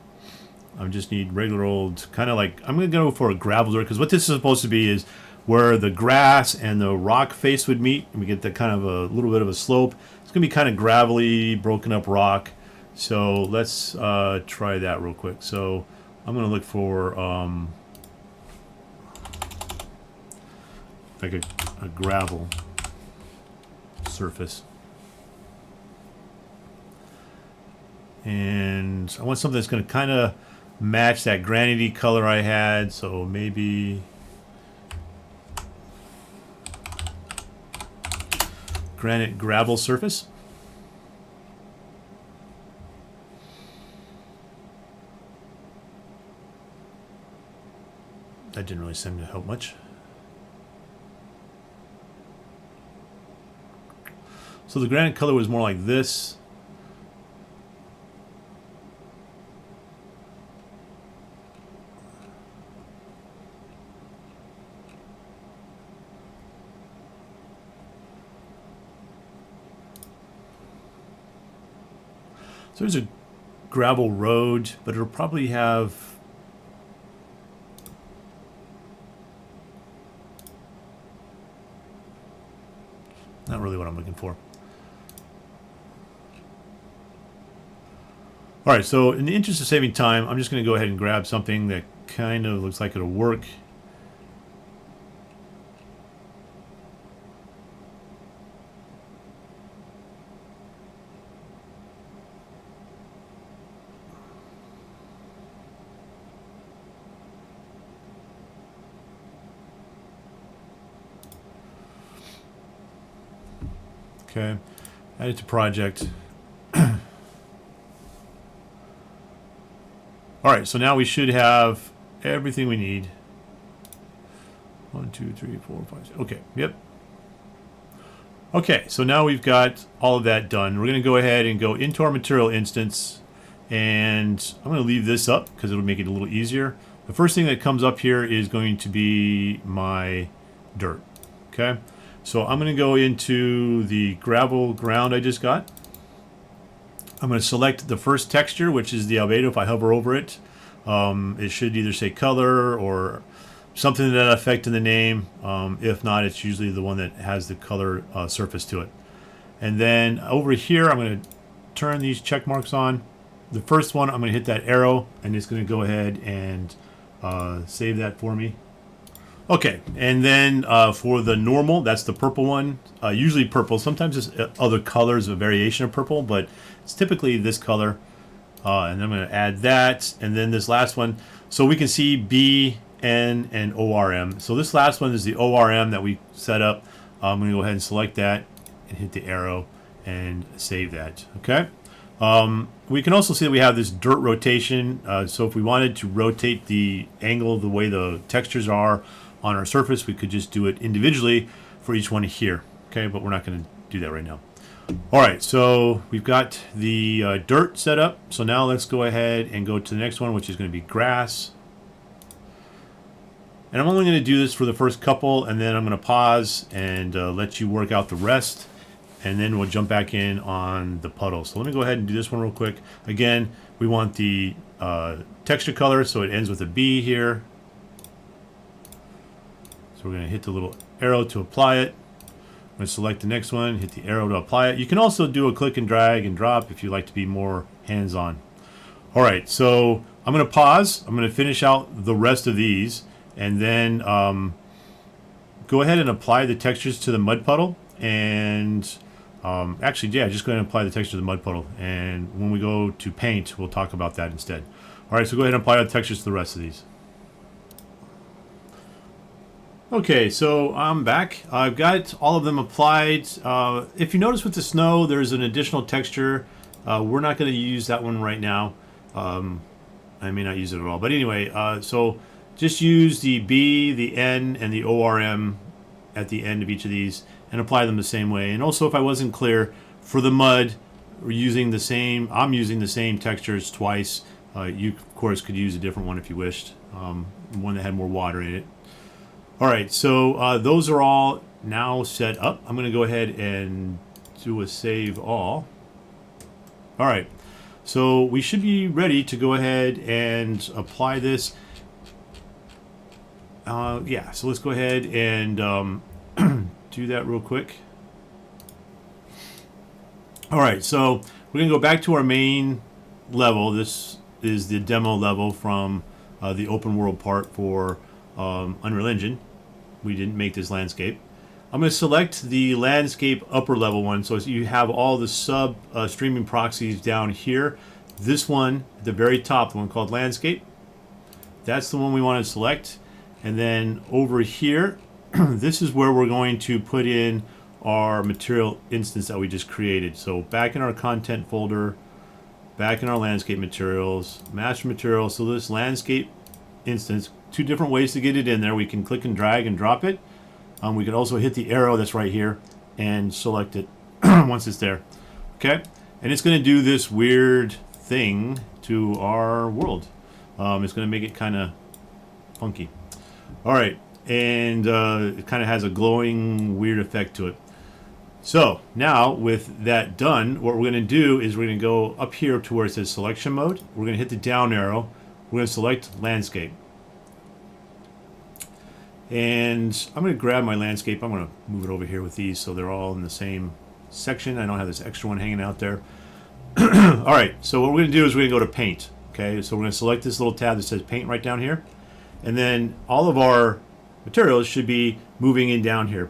I just need regular old, kind of like, I'm going to go for a gravel dirt, because what this is supposed to be is where the grass and the rock face would meet, and we get that kind of a little bit of a slope. It's going to be kind of gravelly, broken up rock. So let's try that real quick. So I'm going to look for like a gravel surface. And I want something that's going to kind of match that granity color I had, so maybe granite gravel surface. That didn't really seem to help much. So the granite color was more like this. So there's a gravel road, but it'll probably have not really what I'm looking for. All right, so in the interest of saving time, I'm just going to go ahead and grab something that kind of looks like it'll work. Okay, add it to project. All right, so now we should have everything we need. 1, 2, 3, 4, 5, 6. Okay, yep. Okay, so now we've got all of that done. We're going to go ahead and go into our material instance, and I'm going to leave this up because it'll make it a little easier. The first thing that comes up here is going to be my dirt. Okay, so I'm going to go into the gravel ground I just got. I'm going to select the first texture, which is the albedo. If I hover over it, it should either say color or something to that effect in the name. If not, it's usually the one that has the color surface to it. And then over here, I'm going to turn these check marks on. The first one, I'm going to hit that arrow, and it's going to go ahead and save that for me. Okay, and then for the normal, that's the purple one. Usually purple. Sometimes there's other colors, a variation of purple, but it's typically this color. And I'm going to add that, and then this last one. So we can see B, N, and ORM. So this last one is the ORM that we set up. I'm going to go ahead and select that and hit the arrow and save that. Okay. We can also see that we have this dirt rotation. So if we wanted to rotate the angle the way the textures are on our surface, we could just do it individually for each one here. Okay, but we're not going to do that right now. All right, so we've got the dirt set up. So now let's go ahead and go to the next one, which is going to be grass. And I'm only going to do this for the first couple, and then I'm going to pause and let you work out the rest. And then we'll jump back in on the puddle. So let me go ahead and do this one real quick. Again, we want the texture color, so it ends with a B here. So we're going to hit the little arrow to apply it. I'm going to select the next one, hit the arrow to apply it. You can also do a click and drag and drop if you like to be more hands-on. All right, so I'm going to pause. I'm going to finish out the rest of these, and then go ahead and apply the textures to the mud puddle. And actually, yeah, just go ahead and apply the texture to the mud puddle. And when we go to paint, we'll talk about that instead. All right, so go ahead and apply the textures to the rest of these. Okay, so I'm back. I've got all of them applied. If you notice with the snow, there's an additional texture. We're not going to use that one right now. I may not use it at all. But anyway, so just use the B, the N, and the ORM at the end of each of these and apply them the same way. And also, if I wasn't clear, for the mud, we're using the same, I'm using the same textures twice. You, of course, could use a different one if you wished, one that had more water in it. All right, so those are all now set up. I'm going to go ahead and do a save all. All right, so we should be ready to go ahead and apply this. Yeah, so let's go ahead and do that real quick. All right, so we're going to go back to our main level. This is the demo level from the open world part for Unreal Engine. We didn't make this landscape. I'm going to select the landscape upper level one, so you have all the sub streaming proxies down here. This one at the very top, the one called landscape, that's the one we want to select. And then over here, this is where we're going to put in our material instance that we just created. So back in our content folder, back in our landscape materials, master materials. So this landscape instance, two different ways to get it in there. We can click and drag and drop it. We can also hit the arrow that's right here and select it once it's there. Okay, and it's going to do this weird thing to our world. It's going to make it kind of funky. All right, and it kind of has a glowing weird effect to it. So now with that done, what we're going to do is we're going to go up here to where it says selection mode. We're going to hit the down arrow. We're going to select landscape. And I'm going to grab my landscape. I'm going to move it over here with these so they're all in the same section. I don't have this extra one hanging out there. All right, so what we're going to do is we're going to go to paint. Okay, so we're going to select this little tab that says paint right down here. And then all of our materials should be moving in down here.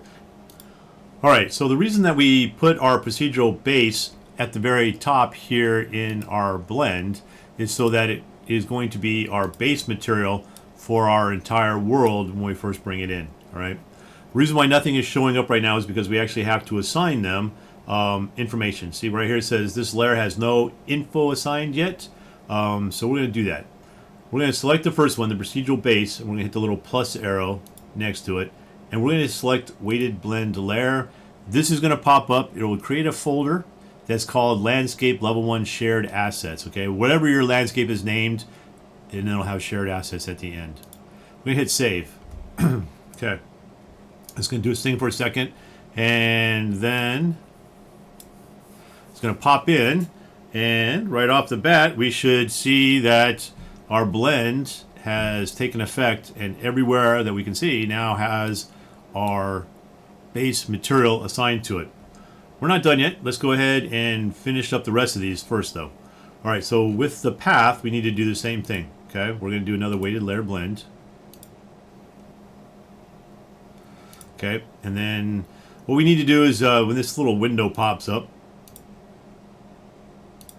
All right, so the reason that we put our procedural base at the very top here in our blend is so that it is going to be our base material for our entire world when we first bring it in. All right. The reason why nothing is showing up right now is because we actually have to assign them information. See right here it says this layer has no info assigned yet. So we're going to do that. We're going to select the first one, the procedural base, and we're going to hit the little plus arrow next to it. And we're going to select weighted blend layer. This is going to pop up. It will create a folder that's called landscape level 1 shared assets. Okay, whatever your landscape is named, and it'll have shared assets at the end. We're going to hit save. Okay, it's going to do its thing for a second, and then it's going to pop in, and right off the bat we should see that our blend has taken effect, and everywhere that we can see now has our base material assigned to it. We're not done yet. Let's go ahead and finish up the rest of these first though. Alright, so with the path we need to do the same thing. Okay, we're going to do another weighted layer blend. Okay, and then what we need to do is when this little window pops up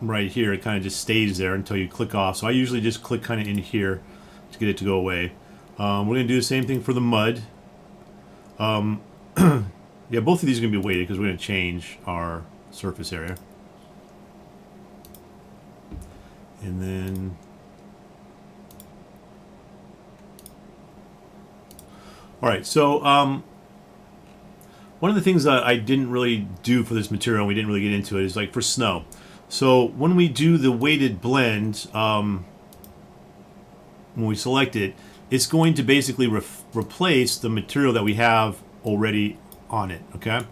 right here, it kind of just stays there until you click off. So I usually just click kind of in here to get it to go away. We're going to do the same thing for the mud. Yeah, both of these are going to be weighted because we're going to change our surface area. And then alright, so one of the things that I didn't really do for this material, and we didn't really get into it, is like for snow. So when we do the weighted blend, when we select it, it's going to basically replace the material that we have already on it, okay?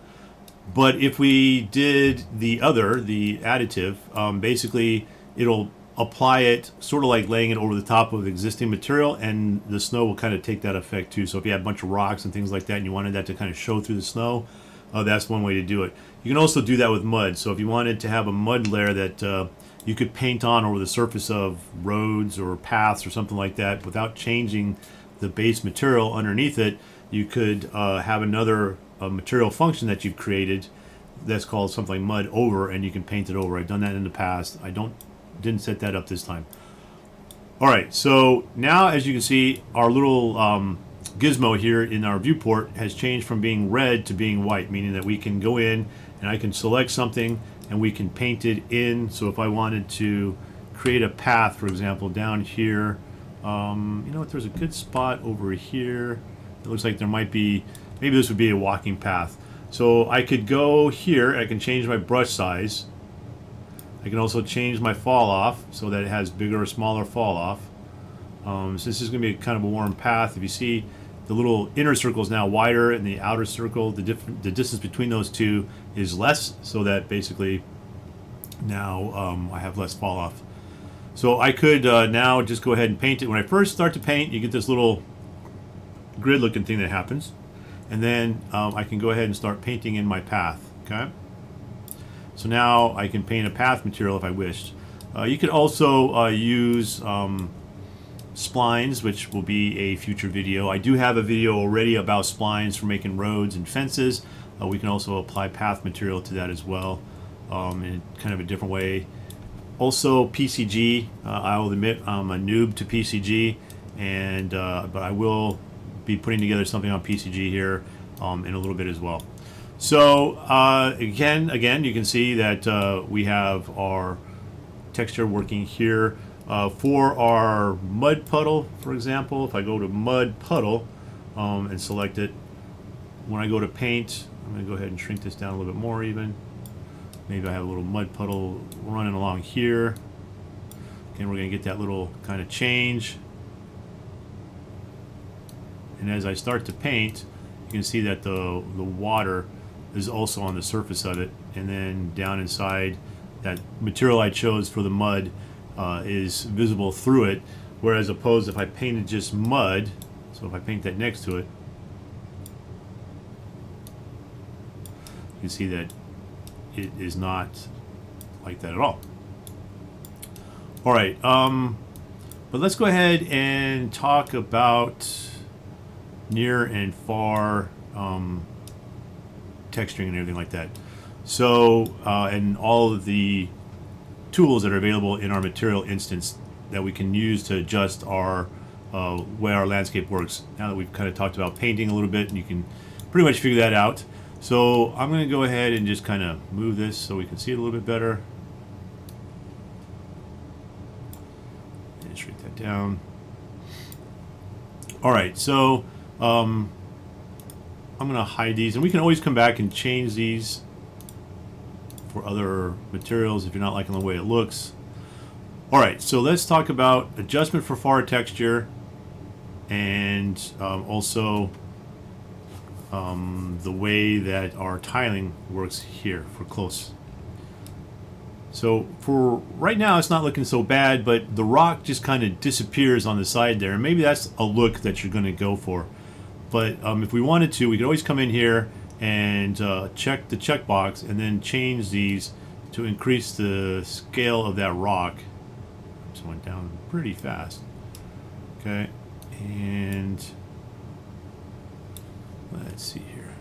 But if we did the other, the additive, basically it'll apply it sort of like laying it over the top of existing material, and the snow will kind of take that effect too. So if you had a bunch of rocks and things like that and you wanted that to kind of show through the snow, that's one way to do it. You can also do that with mud. So if you wanted to have a mud layer that you could paint on over the surface of roads or paths or something like that without changing the base material underneath it, you could have another material function that you've created that's called something like mud over, and you can paint it over. I've done that in the past. I didn't set that up this time. Alright, so now as you can see, our little gizmo here in our viewport has changed from being red to being white, meaning that we can go in and I can select something and we can paint it in. So if I wanted to create a path, for example, down here, you know what, there's a good spot over here. It looks like there might be, maybe this would be a walking path. So I could go here, I can change my brush size. I can also change my fall off so that it has bigger or smaller fall off. So this is going to be kind of a warm path. If you see, the little inner circle is now wider, and the outer circle, the distance between those two is less, so that basically now I have less fall off. So I could now just go ahead and paint it. When I first start to paint, you get this little grid looking thing that happens, and then I can go ahead and start painting in my path. Okay, so now I can paint a path material if I wished. You could also use splines, which will be a future video. I do have a video already about splines for making roads and fences. We can also apply path material to that as well, in kind of a different way. Also PCG, I will admit I'm a noob to PCG, and but I will be putting together something on PCG here in a little bit as well. So again, you can see that we have our texture working here. For our mud puddle, for example, if I go to mud puddle and select it, when I go to paint, I'm going to go ahead and shrink this down a little bit more even. Maybe I have a little mud puddle running along here. Again, we're going to get that little kind of change. And as I start to paint, you can see that the water is also on the surface of it. And then down inside, that material I chose for the mud is visible through it, whereas opposed if I painted just mud, so if I paint that next to it, you can see that it is not like that at all. Alright, but let's go ahead and talk about near and far texturing and everything like that. So, and all of the tools that are available in our material instance that we can use to adjust our way our landscape works. Now that we've kind of talked about painting a little bit, and you can pretty much figure that out. So I'm going to go ahead and just kind of move this so we can see it a little bit better. And shrink that down. All right, so I'm going to hide these, and we can always come back and change these for other materials if you're not liking the way it looks. All right, so let's talk about adjustment for far texture, and also the way that our tiling works here for close. So for right now, it's not looking so bad, but the rock just kind of disappears on the side there, and maybe that's a look that you're going to go for. But if we wanted to, we could always come in here and check the checkbox and then change these to increase the scale of that rock. Just went down pretty fast. Okay, and let's see here.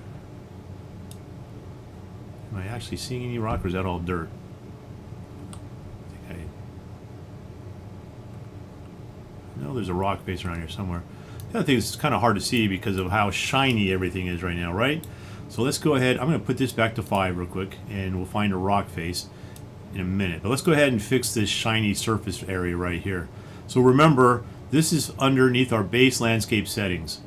Am I actually seeing any rock, or is that all dirt? I think I know there's a rock face around here somewhere. The other thing is, it's kind of hard to see because of how shiny everything is right now, right? So let's go ahead. I'm going to put this back to 5 real quick, and we'll find a rock face in a minute. But let's go ahead and fix this shiny surface area right here. So remember, this is underneath our base landscape settings.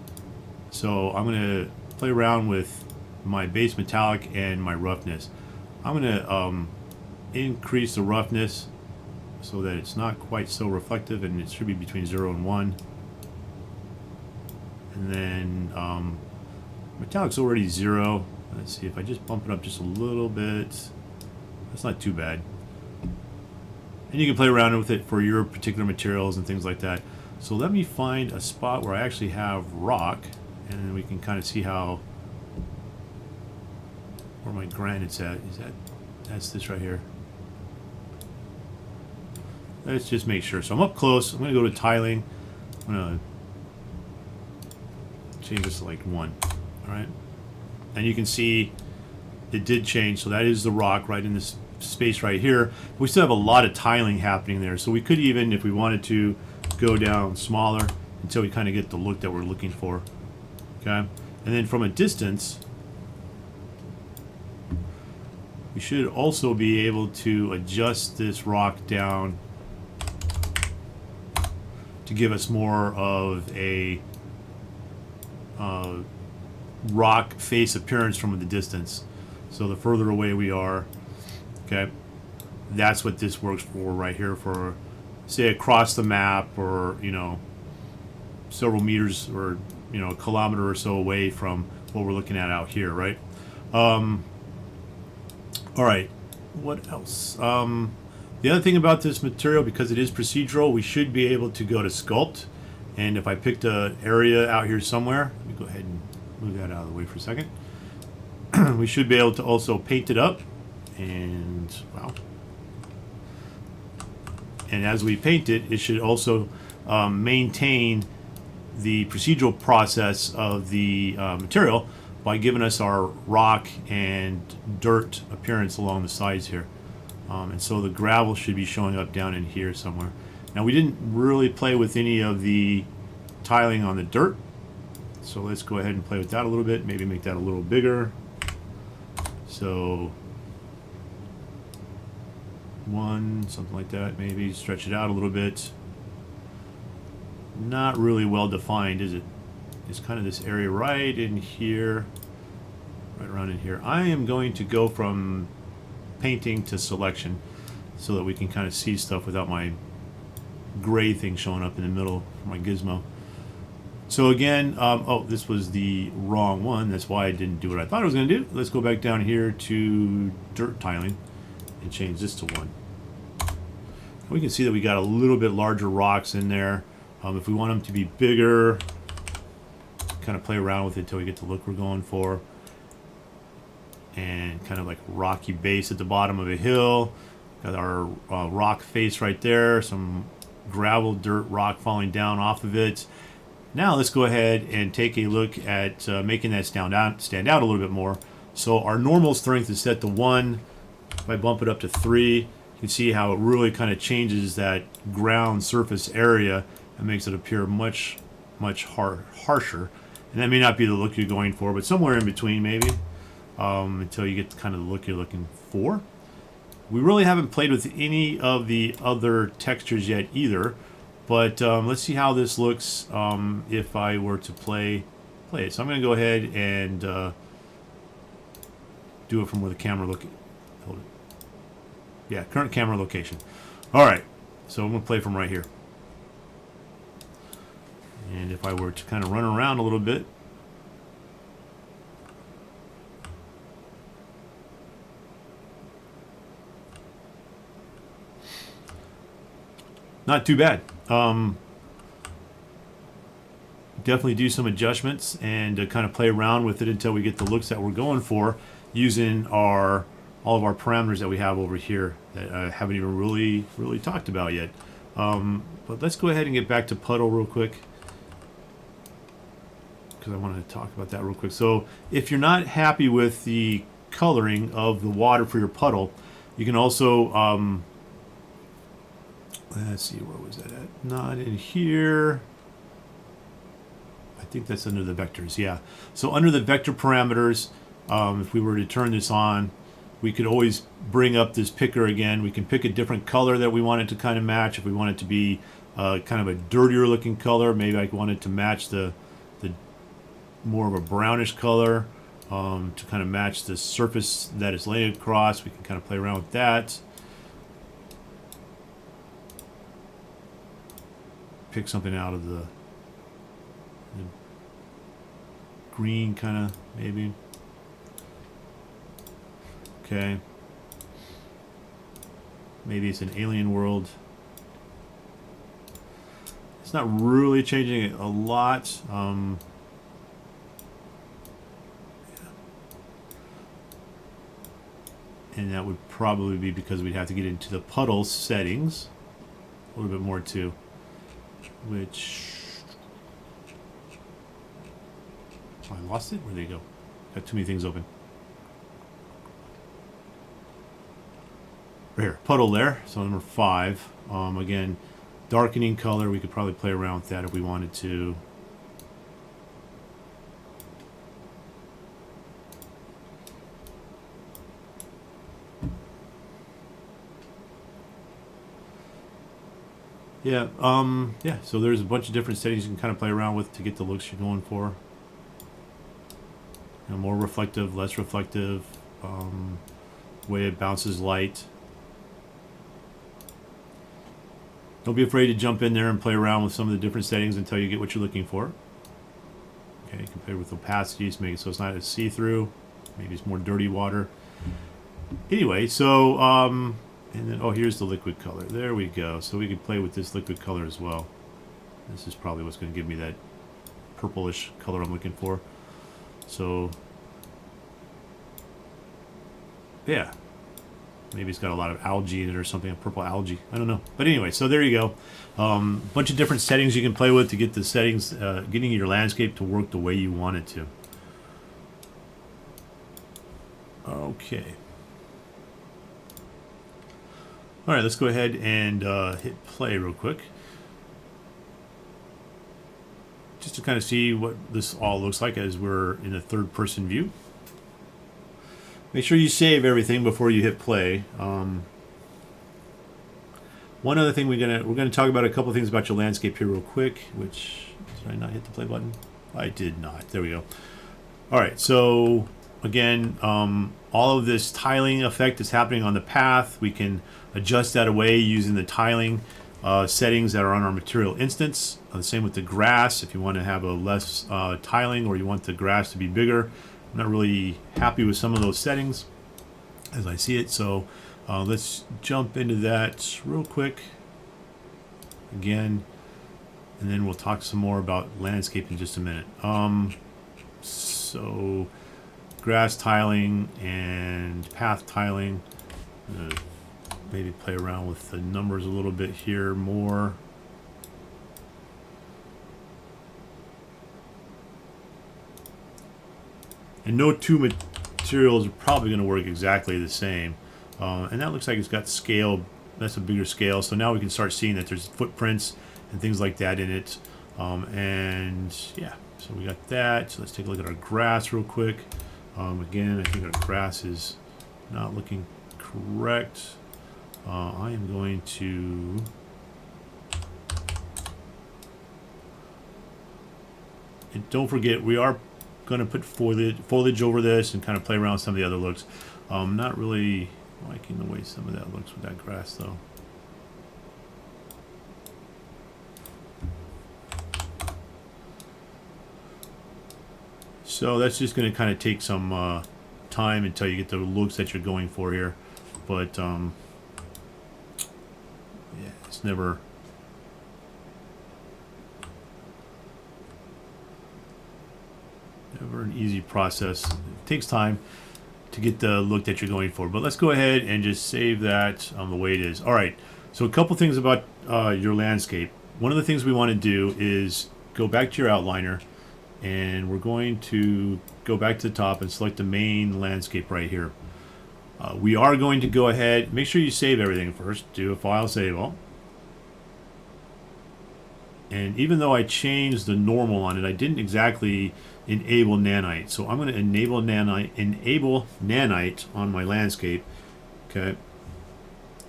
So I'm going to play around with my base metallic and my roughness. I'm going to increase the roughness so that it's not quite so reflective, and it should be between 0 and 1. And then metallic's already 0. Let's see if I just bump it up just a little bit. That's not too bad. And you can play around with it for your particular materials and things like that. So let me find a spot where I actually have rock, and then we can kind of see how where my granite's at. That's this right here. Let's just make sure. So I'm up close. I'm going to go to tiling. I'm going to change this to like 1. All right, and you can see it did change. So that is the rock right in this space right here. We still have a lot of tiling happening there, so we could even, if we wanted to, go down smaller until we kind of get the look that we're looking for. Okay, and then from a distance, we should also be able to adjust this rock down to give us more of a rock face appearance from the distance. So the further away we are, okay, that's what this works for right here, for say across the map, or you know, several meters, or you know, a kilometer or so away from what we're looking at out here, right? All right, what else? The other thing about this material, because it is procedural, we should be able to go to sculpt, and if I picked an area out here somewhere, let me go ahead and move that out of the way for a second. We should be able to also paint it up, and wow. And as we paint it, it should also maintain the procedural process of the material by giving us our rock and dirt appearance along the sides here. And so the gravel should be showing up down in here somewhere. Now, we didn't really play with any of the tiling on the dirt, so let's go ahead and play with that a little bit, maybe make that a little bigger. So 1, something like that, maybe stretch it out a little bit. Not really well defined, is it? It's kind of this area right in here, right around in here. I am going to go from painting to selection so that we can kind of see stuff without my gray thing showing up in the middle for my gizmo. So again, oh, this was the wrong one. That's why I didn't do what I thought I was going to do. Let's go back down here to dirt tiling and change this to 1. We can see that we got a little bit larger rocks in there. If we want them to be bigger, kind of play around with it until we get the look we're going for. And kind of like rocky base at the bottom of a hill. Got our rock face right there. Some gravel, dirt, rock falling down off of it. Now let's go ahead and take a look at making that stand out a little bit more. So our normal strength is set to 1. If I bump it up to 3, you can see how it really kind of changes that ground surface area and makes it appear much, much harsher. And that may not be the look you're going for, but somewhere in between maybe. until you get kind of the look you're looking for. We really haven't played with any of the other textures yet either, but let's see how this looks if I were to play it. So I'm going to go ahead and do it from where the camera look. Hold it. Yeah, current camera location. All right, so I'm going to play from right here. And if I were to kind of run around a little bit, not too bad. Definitely do some adjustments and kind of play around with it until we get the looks that we're going for using all of our parameters that we have over here that I haven't even really talked about yet. But let's go ahead and get back to puddle real quick, because I want to talk about that real quick. So if you're not happy with the coloring of the water for your puddle, you can also let's see, where was that at? Not in here. I think that's under the vectors, yeah. So under the vector parameters, if we were to turn this on, we could always bring up this picker again. We can pick a different color that we want it to kind of match. If we want it to be kind of a dirtier looking color, maybe I want it to match the more of a brownish color to kind of match the surface that it's laying across. We can kind of play around with that. Pick something out of the green kind of, maybe. Okay. Maybe it's an alien world. It's not really changing it a lot. Yeah. And that would probably be because we'd have to get into the puddle settings a little bit more too. Which, oh, I lost it? Where'd they go? Got too many things open. Right here, puddle there. So number 5. Again, darkening color. We could probably play around with that if we wanted to. Yeah, yeah, so there's a bunch of different settings you can kind of play around with to get the looks you're going for. You know, more reflective, less reflective, way it bounces light. Don't be afraid to jump in there and play around with some of the different settings until you get what you're looking for. Okay, you can play with opacities, make it so it's not as see-through. Maybe it's more dirty water. Anyway, so, and then, oh, here's the liquid color. There we go. So we can play with this liquid color as well. This is probably what's going to give me that purplish color I'm looking for. So, yeah. Maybe it's got a lot of algae in it or something, a purple algae. I don't know. But anyway, so there you go. Bunch of different settings you can play with to get the settings, getting your landscape to work the way you want it to. Okay. All right, let's go ahead and hit play real quick. Just to kind of see what this all looks like as we're in a third-person view. Make sure you save everything before you hit play. One other thing we're gonna talk about a couple of things about your landscape here real quick. Which, did I not hit the play button? I did not. There we go. All right, so again, all of this tiling effect is happening on the path. We can adjust that away using the tiling settings that are on our material instance. The same with the grass. If you want to have a less tiling, or you want the grass to be bigger. I'm not really happy with some of those settings as I see it, so let's jump into that real quick again, and then we'll talk some more about landscape in just a minute. So grass tiling and path tiling, maybe play around with the numbers a little bit here more. And no two materials are probably going to work exactly the same. And that looks like it's got scale. That's a bigger scale. So now we can start seeing that there's footprints and things like that in it. And yeah, so we got that. So let's take a look at our grass real quick. Again, I think our grass is not looking correct. I am going to and don't forget, we are going to put foliage over this and kind of play around with some of the other looks. Not really liking the way some of that looks with that grass though. So that's just going to kind of take some time until you get the looks that you're going for here. But yeah, it's never an easy process. It takes time to get the look that you're going for. But let's go ahead and just save that the way it is. All right. So a couple things about your landscape. One of the things we want to do is go back to your outliner, and we're going to go back to the top and select the main landscape right here. We are going to go ahead, make sure you save everything first. Do a file save all. And even though I changed the normal on it, I didn't exactly enable nanite. So I'm going to enable nanite on my landscape. Okay.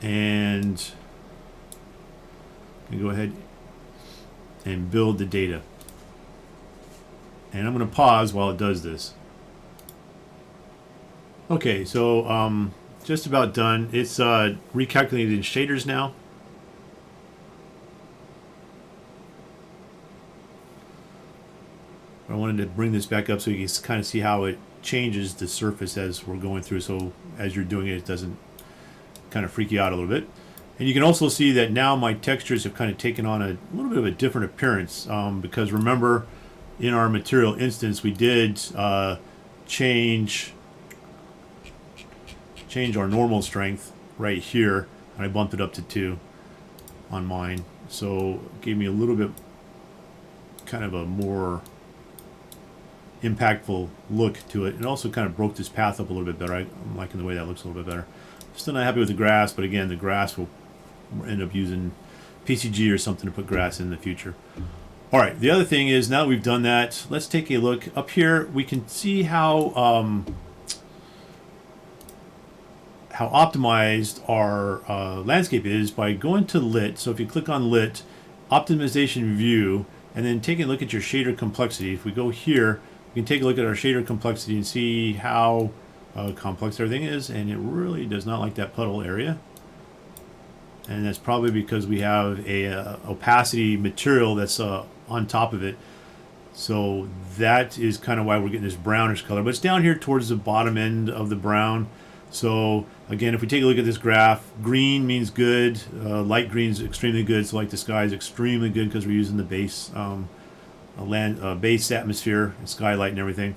And I'm going to go ahead and build the data. And I'm going to pause while it does this. Okay, so just about done. It's recalculated shaders now. I wanted to bring this back up so you can kind of see how it changes the surface as we're going through. So as you're doing it, it doesn't kind of freak you out a little bit. And you can also see that now my textures have kind of taken on a little bit of a different appearance because remember, in our material instance, we did change our normal strength right here, and I bumped it up to 2 on mine. So it gave me a little bit kind of a more impactful look to it. It also kind of broke this path up a little bit better. I'm liking the way that looks a little bit better. Still not happy with the grass, but again, the grass will end up using PCG or something to put grass in the future. All right, the other thing is, now that we've done that, let's take a look. Up here, we can see how optimized our landscape is by going to Lit. So if you click on Lit, Optimization View, and then take a look at your shader complexity. If we go here, you can take a look at our shader complexity and see how complex everything is, and it really does not like that puddle area. And that's probably because we have a opacity material that's on top of it. So that is kind of why we're getting this brownish color. But it's down here towards the bottom end of the brown. So again, if we take a look at this graph, green means good, light green is extremely good. So like the sky is extremely good because we're using the base base atmosphere and skylight and everything.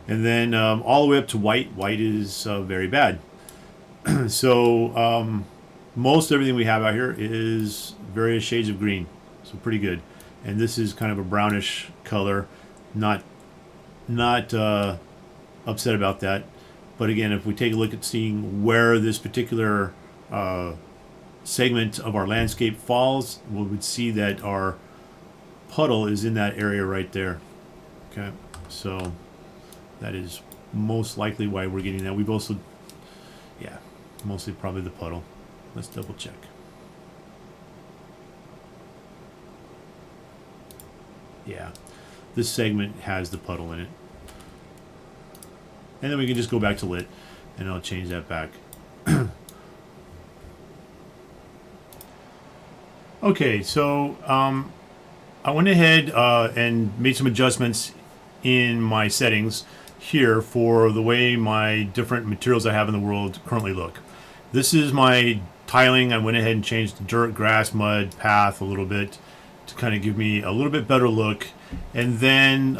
And then all the way up to white. White is very bad. So most everything we have out here is various shades of green, so pretty good. And this is kind of a brownish color. Not upset about that. But again, if we take a look at seeing where this particular segment of our landscape falls, we would see that our puddle is in that area right there. Okay, so that is most likely why we're getting that. We've also, yeah, mostly probably the puddle. Let's double check. Yeah, this segment has the puddle in it. And then we can just go back to Lit, and I'll change that back. Okay, so I went ahead and made some adjustments in my settings here for the way my different materials I have in the world currently look. This is my tiling. I went ahead and changed the dirt, grass, mud, path a little bit to kind of give me a little bit better look. And then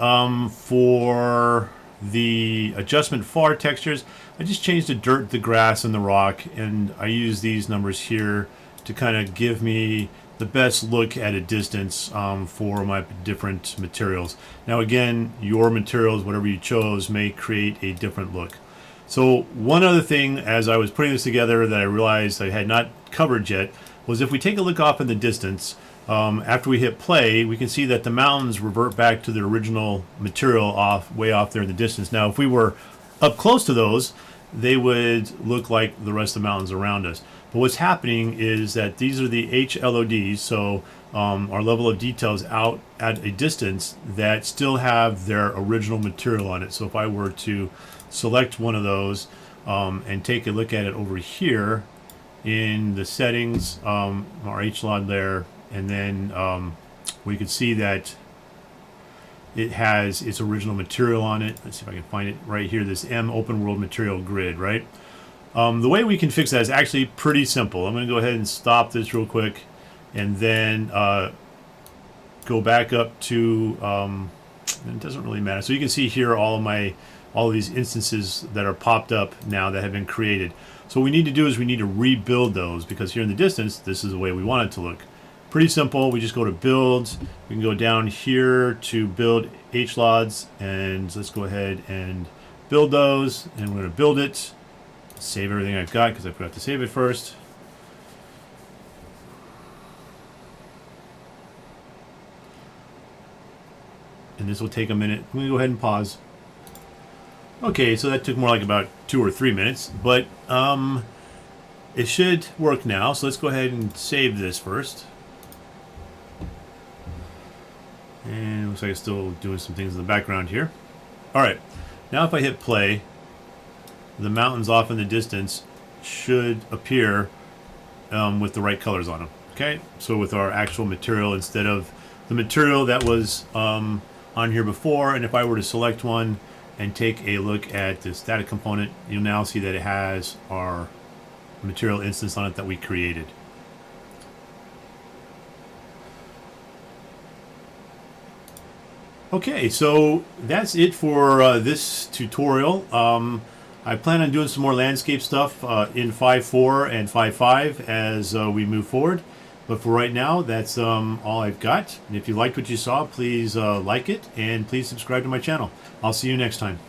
for the adjustment for our textures, I just changed the dirt, the grass, and the rock, and I use these numbers here to kind of give me the best look at a distance for my different materials. Now again, your materials, whatever you chose, may create a different look. So one other thing as I was putting this together that I realized I had not covered yet was if we take a look off in the distance, after we hit play, we can see that the mountains revert back to the original material way off there in the distance. Now if we were Up close to those, they would look like the rest of the mountains around us. But what's happening is that these are the HLODs, so our level of details out at a distance that still have their original material on it. So if I were to select one of those and take a look at it over here in the settings, our HLOD there, and then we could see that it has its original material on it. Let's see if I can find it right here, this M open world material grid, right? The way we can fix that is actually pretty simple. I'm going to go ahead and stop this real quick and then go back up to, it doesn't really matter. So you can see here all of these instances that are popped up now that have been created. So what we need to do is we need to rebuild those, because here in the distance, this is the way we want it to look. Pretty simple. We just go to builds. We can go down here to build HLODs, and let's go ahead and build those. And we're going to build it. Save everything I've got because I forgot to save it first. And this will take a minute. I'm going to go ahead and pause. Okay, so that took more like about 2 or 3 minutes, but it should work now. So let's go ahead and save this first. And it looks like it's still doing some things in the background here. Alright, now if I hit play, the mountains off in the distance should appear with the right colors on them. Okay, so with our actual material instead of the material that was on here before, and if I were to select one and take a look at the static component, you'll now see that it has our material instance on it that we created. Okay, so that's it for this tutorial. I plan on doing some more landscape stuff in 5.4 and 5.5 as we move forward. But for right now, that's all I've got. And if you liked what you saw, please like it and please subscribe to my channel. I'll see you next time.